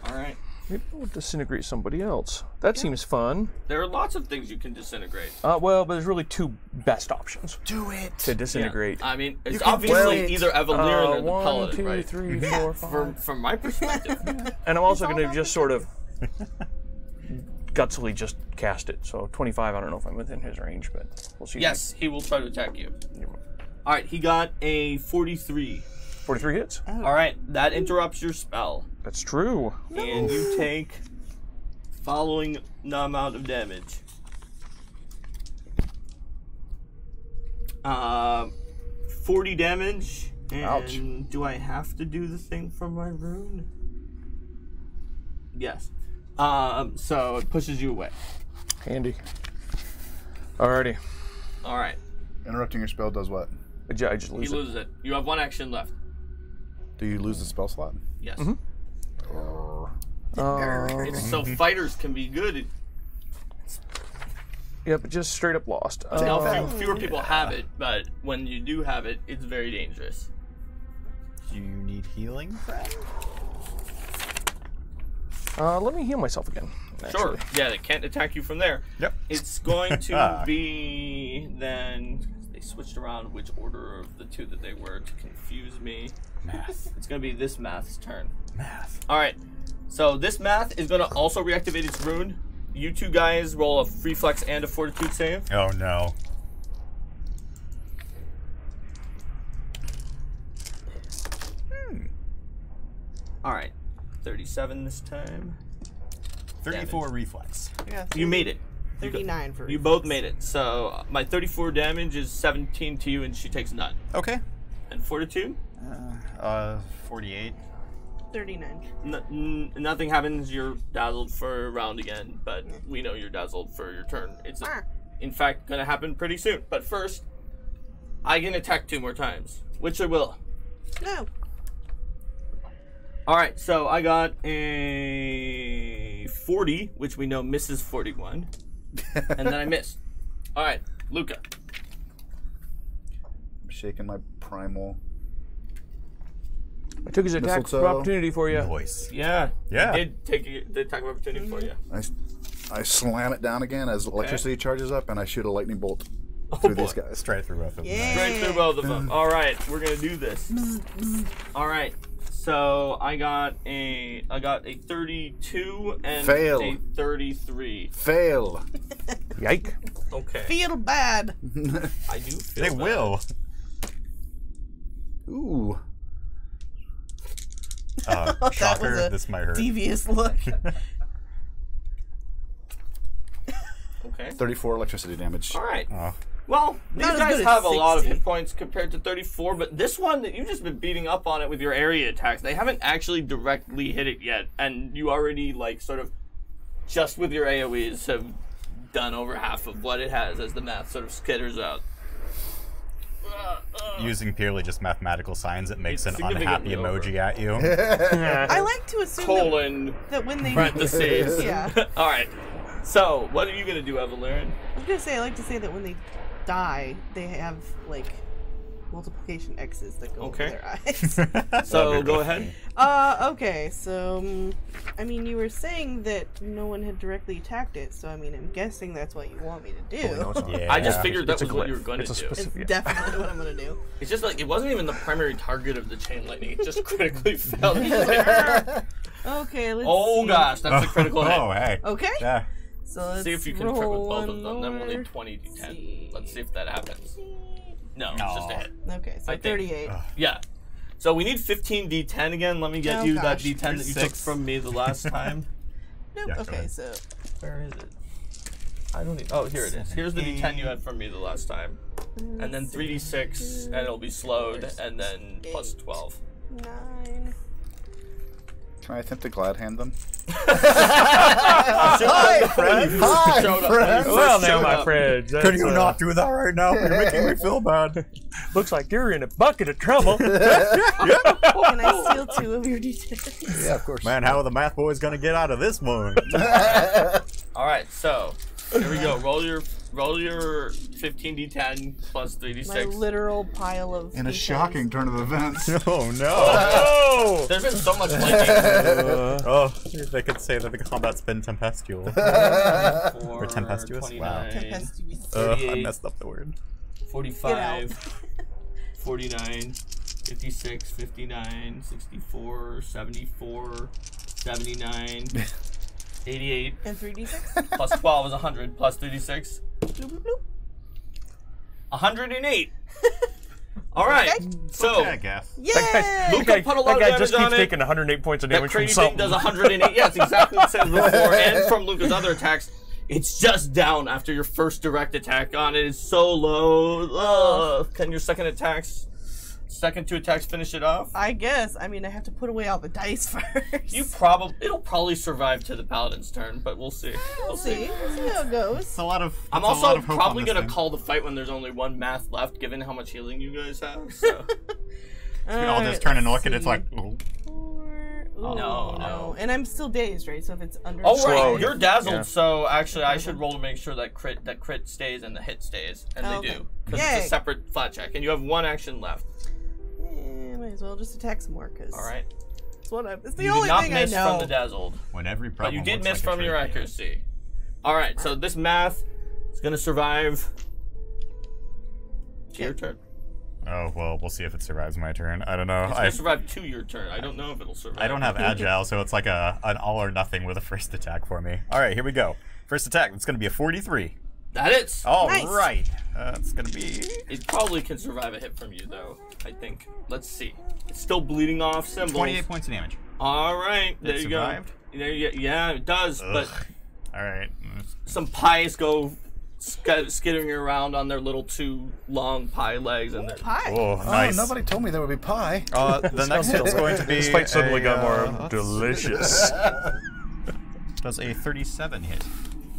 All right. Maybe I will disintegrate somebody else. That seems fun. There are lots of things you can disintegrate. Well, but there's really two best options Do it. to disintegrate. I mean, it's can obviously wait. either Evelyn or the 1, Paladin, 2, right? 3, 4, 5. From my perspective, And I'm also all going to about just the sort of gutsily just cast it. So 25, I don't know if I'm within his range, but we'll see. yes, he will try to attack you. All right, he got a 43. 43 hits. All right, that interrupts your spell, That's true. and you take following the amount of damage. 40 damage. And Ouch. do I have to do the thing from my rune? Yes. So it pushes you away. Handy. Alrighty. All right. Interrupting your spell does what? I just He lose it. loses it. You have one action left. Do you lose the spell slot? Yes. So fighters can be good. Yep, just straight up lost. Now fewer people have it, but when you do have it, it's very dangerous. Do you need healing, friend? Let me heal myself again. Sure. actually. Yeah, they can't attack you from there. Yep. It's going to be then. They switched around which order of the two that they were to confuse me. Math. It's going to be this math's turn. Math. All right. So this math is going to also reactivate its rune. You two guys roll a reflex and a fortitude save. Oh no. Alright. 37 this time. 34 reflex. Yeah, You made it. 39 for You both made it. So my 34 damage is 17 to you, and she takes none. Okay. And fortitude? 48. 39. Nothing happens. You're dazzled for a round again, but we know you're dazzled for your turn. It's in fact going to happen pretty soon. But first, I can attack 2 more times, which I will. No. All right, so I got a 40, which we know misses 41, and then I missed. All right, Luca. I'm shaking my primal. I took his attack of Mistletoe. opportunity for you. Voice. Yeah, Yeah. I did take the attack of opportunity for you. I slam it down again as electricity charges up, and I shoot a lightning bolt Oh, through boy. these guys. Straight through both of them. Yeah. Right through both of them. All right, we're gonna do this. All right, so I got a 32 and Fail. a 33. Fail. Yike. Okay, Feel bad. I do feel They bad. will. Ooh. That Shocker, was a this might hurt. devious look. Okay. 34 electricity damage. All right. Oh. Well, these Not as guys good as have a lot of 60. hit points compared to 34, but this one, you've just been beating up on it with your area attacks. They haven't actually directly hit it yet, and you already, like, sort of, just with your AoEs, have done over half of what it has as the math sort of skitters out. Using purely just mathematical signs, it makes an It's unhappy significantly emoji at you. I like to assume Colon, that when they parentheses. Yeah. All right. So, what are you going to do, Evelyn? I was gonna say I like to say that when they die, they have like multiplication X's that go Okay. over their eyes. So, go ahead. Okay, so I mean, you were saying that no one had directly attacked it, so I mean, I'm guessing that's what you want me to do. No, it's not. Yeah. I just figured that It's a was what you glyph. were going to It's a do. It's specific. definitely what I'm gonna do. It's just like, it wasn't even the primary target of the chain lightning. It just critically failed. Okay, let's Oh see. gosh, that's a critical hit. Oh, hey. Okay, Yeah. so let's See if you can roll crit with both one of them. Then we'll more. need 20 d10. See. Let's see if that happens. No, it's just a hit. Okay, so I think. 38. Yeah. So we need 15 d10 again. Let me get Oh, you gosh. that d10 that you took 6. from me the last time. Nope. Yeah, go Okay, ahead. so Where is it? I don't need. Oh, here it is. Here's the d10 you had from me the last time. And then 3d6, and it'll be slowed, and then plus 12. 9. Can I attempt to glad hand them? Hi, friend. Hi, friend. Well, now, my friends. Could you not do that right now? You're making me feel bad. Looks like you're in a bucket of trouble. Can I steal 2 of your d10s? Yeah, of course. Man, how are the math boys gonna get out of this one? All right, so here we go. Roll your 15 d10 plus 3d6. My literal pile of In a d10s. shocking turn of events. Oh no. Oh! There's been so much lightning. Oh, they could say that the combat's been tempestual. Or tempestuous? Wow. 29, Tempestuous. I 38, messed up the word. 45, 49, 56, 59, 64, 74, 79, 88, And 3d6. plus 12 is 100, plus 36, Bloop, bloop, bloop. 108. All right, Okay. so Yeah, I guess. Yeah! Luca put a lot that of guy damage just on keeps it. taking 108 points of That damage from crazy thing something. does 108. Yeah, it's exactly the same as before. And from Luca's other attacks, it's just down after your first direct attack on it. It's so low. Can your second two attacks finish it off? I guess. I mean, I have to put away all the dice first. It'll probably survive to the paladin's turn, but we'll see. We'll see. We'll see how it goes. It's a lot of. I'm it's a lot also of hope probably on this gonna thing. call the fight when there's only one math left, given how much healing you guys have. So. I'll just turn and look, and it's like, oh. No. And I'm still dazed, right? So if it's under. Oh right, Slowed. you're dazzled. Yeah. So actually, I should roll to make sure that crit stays and the hit stays, and they Okay. do because Yay. it's a separate flat check, and you have one action left. Might as well just attack some more, because All right. it's the You only did not thing miss I know. from the dazzled, When every but problem you did looks miss like a from your trade hand. accuracy. All right, so this math is gonna survive. To your turn. Oh well, we'll see if it survives my turn. I don't know. It's gonna survive to your turn. I don't know if it'll survive. I don't have agile, so it's like an all or nothing with a first attack for me. All right, here we go. First attack. It's going to be a 43. That is. All Nice. right. That's gonna be. It probably can survive a hit from you, though, I think. Let's see. It's still bleeding off symbols. 28 points of damage. All right, there you survived? go. There you go. Yeah, it does, but All right. some pies go skittering around on their little 2 long pie legs. And Pie. Oh, nice. Oh, nobody told me there would be pie. The next hit is going to be. This fight suddenly got more delicious. Does a 37 hit?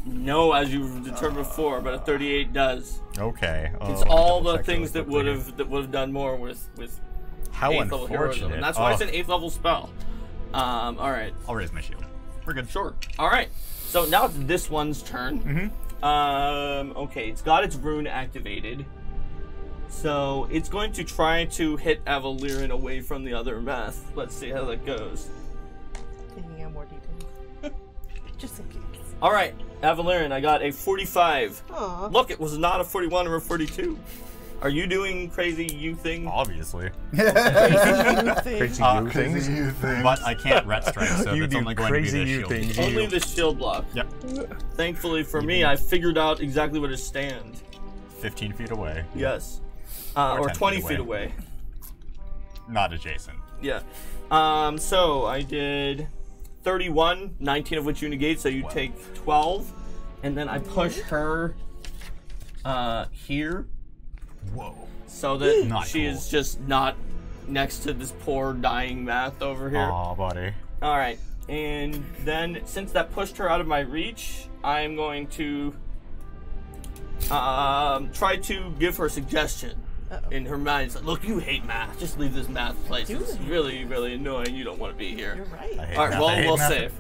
no, as you've determined before, but a 38 does. Okay. It's all the things that would have done more with How 8th level heroism. unfortunate. And that's why it's an 8th level spell. All right. I'll raise my shield. We're good. Sure. All right. So now it's this one's turn. Okay, it's got its rune activated. So it's going to try to hit Avalirin away from the other meth. Let's see how that goes. Can you get more details? Just in case. All right, Avalirin, I got a 45. Aw. Look, it was not a 41 or a 42. Are you doing crazy you thing? Obviously. Crazy you things. You think. But I can't ret strike, so You it's do only going to be crazy the you shield. things. Only the shield block. Yep. Thankfully for me, I figured out exactly where to stand. 15 feet away. Yes. Or Or 10 20 feet feet away. Not adjacent. Yeah. So I did 31, 19 of which you negate, so you take 12. And then I push her here Whoa. so that Not she cool. is just not next to this poor dying math over here. Aw, buddy. Alright. And then since that pushed her out of my reach, I'm going to try to give her a suggestion. In her mind, it's like, look, you hate math. Just leave this math place. It's really, really annoying. You don't want to be here. You're right. I hate All right, math. well, I hate we'll math. save.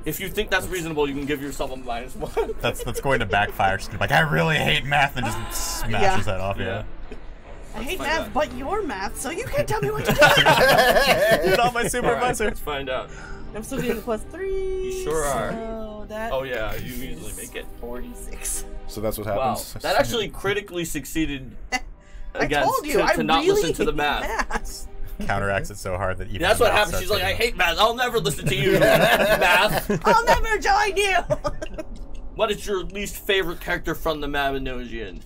If you think that's reasonable, you can give yourself a -1. That's going to backfire. She's like, I really hate math, and just smashes that off. Yeah. I hate find math, out. but your math, so you can't tell me what to do. You're not my All right, supervisor. let's find out. I'm still getting the +3. You sure are. So that Oh yeah, you usually make it. 46. So that's what Wow, happens. that actually critically succeeded I against told you, to, I to not really listen to the hate math. Counteracts it so hard that even. That's the what math happens. starts She's like, I picking hate math. I'll never listen to you. Math. I'll never join you. What is your least favorite character from the Mabinogian?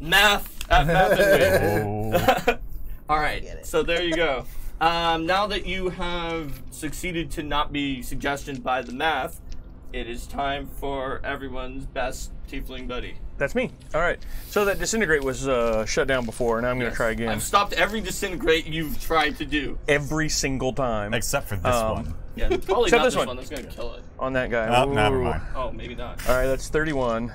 Math at Math and Wit. up. Oh. All right, Get it. so there you go. Now that you have succeeded to not be suggestioned by the math, it is time for everyone's best tiefling buddy. That's me. All right. So that disintegrate was shut down before, and I'm going to try again. I've stopped every disintegrate you've tried to do. Every single time Except for this one. Yeah, probably Except not this this one. one. That's gonna kill it. on that guy. Oh, never Ooh. mind. Oh, maybe not. All right, that's 31.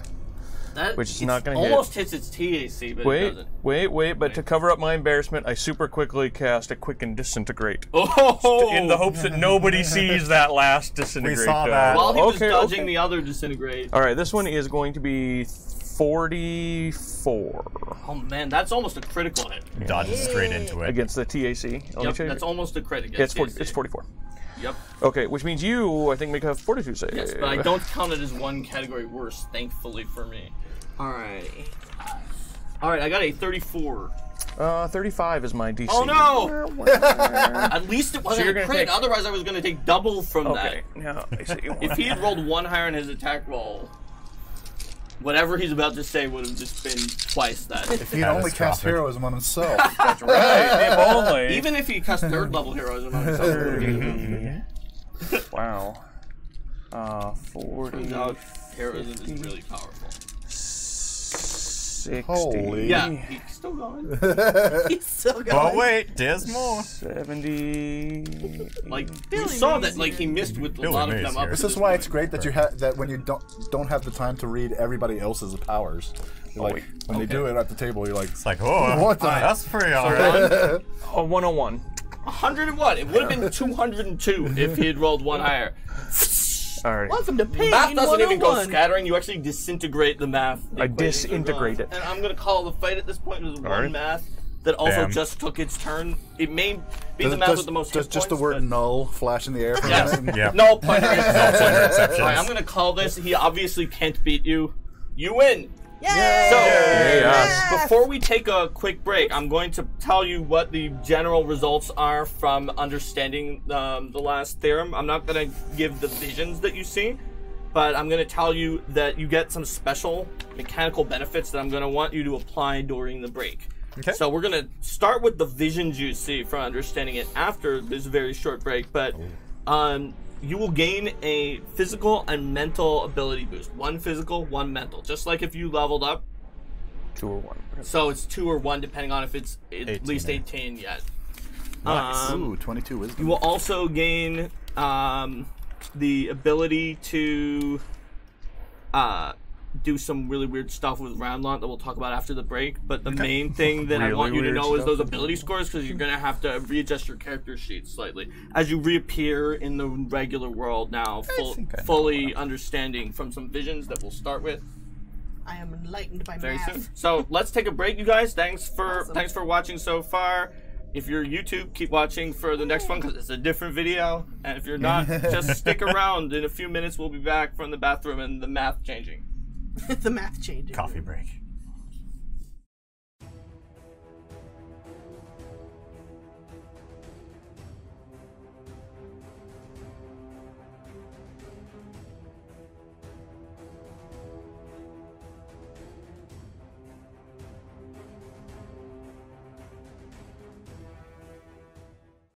That Which is it's not gonna hit. almost hits its TAC, but it Wait, doesn't. wait. But to cover up my embarrassment, I super quickly cast a quicken disintegrate. Oh! In the hopes that nobody sees that last disintegrate. We saw that. While he was okay, dodging okay. the other disintegrate. All right, this one is going to be 44 Oh man, that's almost a critical hit. Dodges straight into it. against the TAC. Let me Yep, check. that's almost a crit Yeah, it's, against 40, it's 44. Yep. Okay, which means you, I think, make a 42 save. Yes, but I don't count it as one category worse, thankfully for me. Alright. Alright, I got a 34. 35 is my DC. Oh no! At least it wasn't you're a gonna crit, take- otherwise I was going to take double from Okay, that. now I see. If he had rolled one higher on his attack roll, whatever he's about to say would have just been twice that. If he'd only cast Catastrophic. heroism on himself. That's right. If only. Even if he cast third level heroism on himself, it would've been- Wow. 40. turns out heroism is really powerful. 60. Holy. Yeah, he's still going. He's still going. But wait, there's more. 70. Like you Billy saw Mays that, like he missed with a Billy lot of Mays them up. here. to This is why it's great that you have that when you don't have the time to read everybody else's powers. You're like wait. when they do it at the table, you're like, It's like, oh, What the- that's pretty alright. Oh, 101. 101. It would have been 202 if he had rolled one higher. Alright. Welcome to pain. Math doesn't even go 101. scattering. You actually disintegrate the math. The I equations are disintegrate gone. it. And I'm gonna call the fight at this point. There's one Alright. math that also Bam. just took its turn. It may be the math with the most hit just the points, word but- null flash in the air for Yes. a minute. Yeah. No pointer exceptions. Pointer exceptions. Alright, I'm gonna call this. He obviously can't beat you. You win. Yay! So, Yes. before we take a quick break, I'm going to tell you what the general results are from understanding the last theorem. I'm not going to give the visions that you see. but I'm going to tell you that you get some special mechanical benefits that I'm going to want you to apply during the break. Okay. So we're going to start with the visions you see for understanding it after this very short break, but you will gain a physical and mental ability boost. 1 physical, 1 mental. Just like if you leveled up. 2 or 1. So it's 2 or 1 depending on if it's at least 18 yet. Nice. Ooh, 22 wisdom. You will also gain the ability to do some really weird stuff with Roundlot that we'll talk about after the break. But the main thing that I Really want you to weird know is stuff? those ability scores, because you're going to have to readjust your character sheet slightly as you reappear in the regular world now, fully understanding from some visions that we'll start with I am enlightened by very math. soon. So let's take a break, you guys. Thanks for watching so far. If you're YouTube, keep watching for the next one because it's a different video. And if you're not, just stick around. In a few minutes, we'll be back from the bathroom and the math changing. The math changing. Coffee break.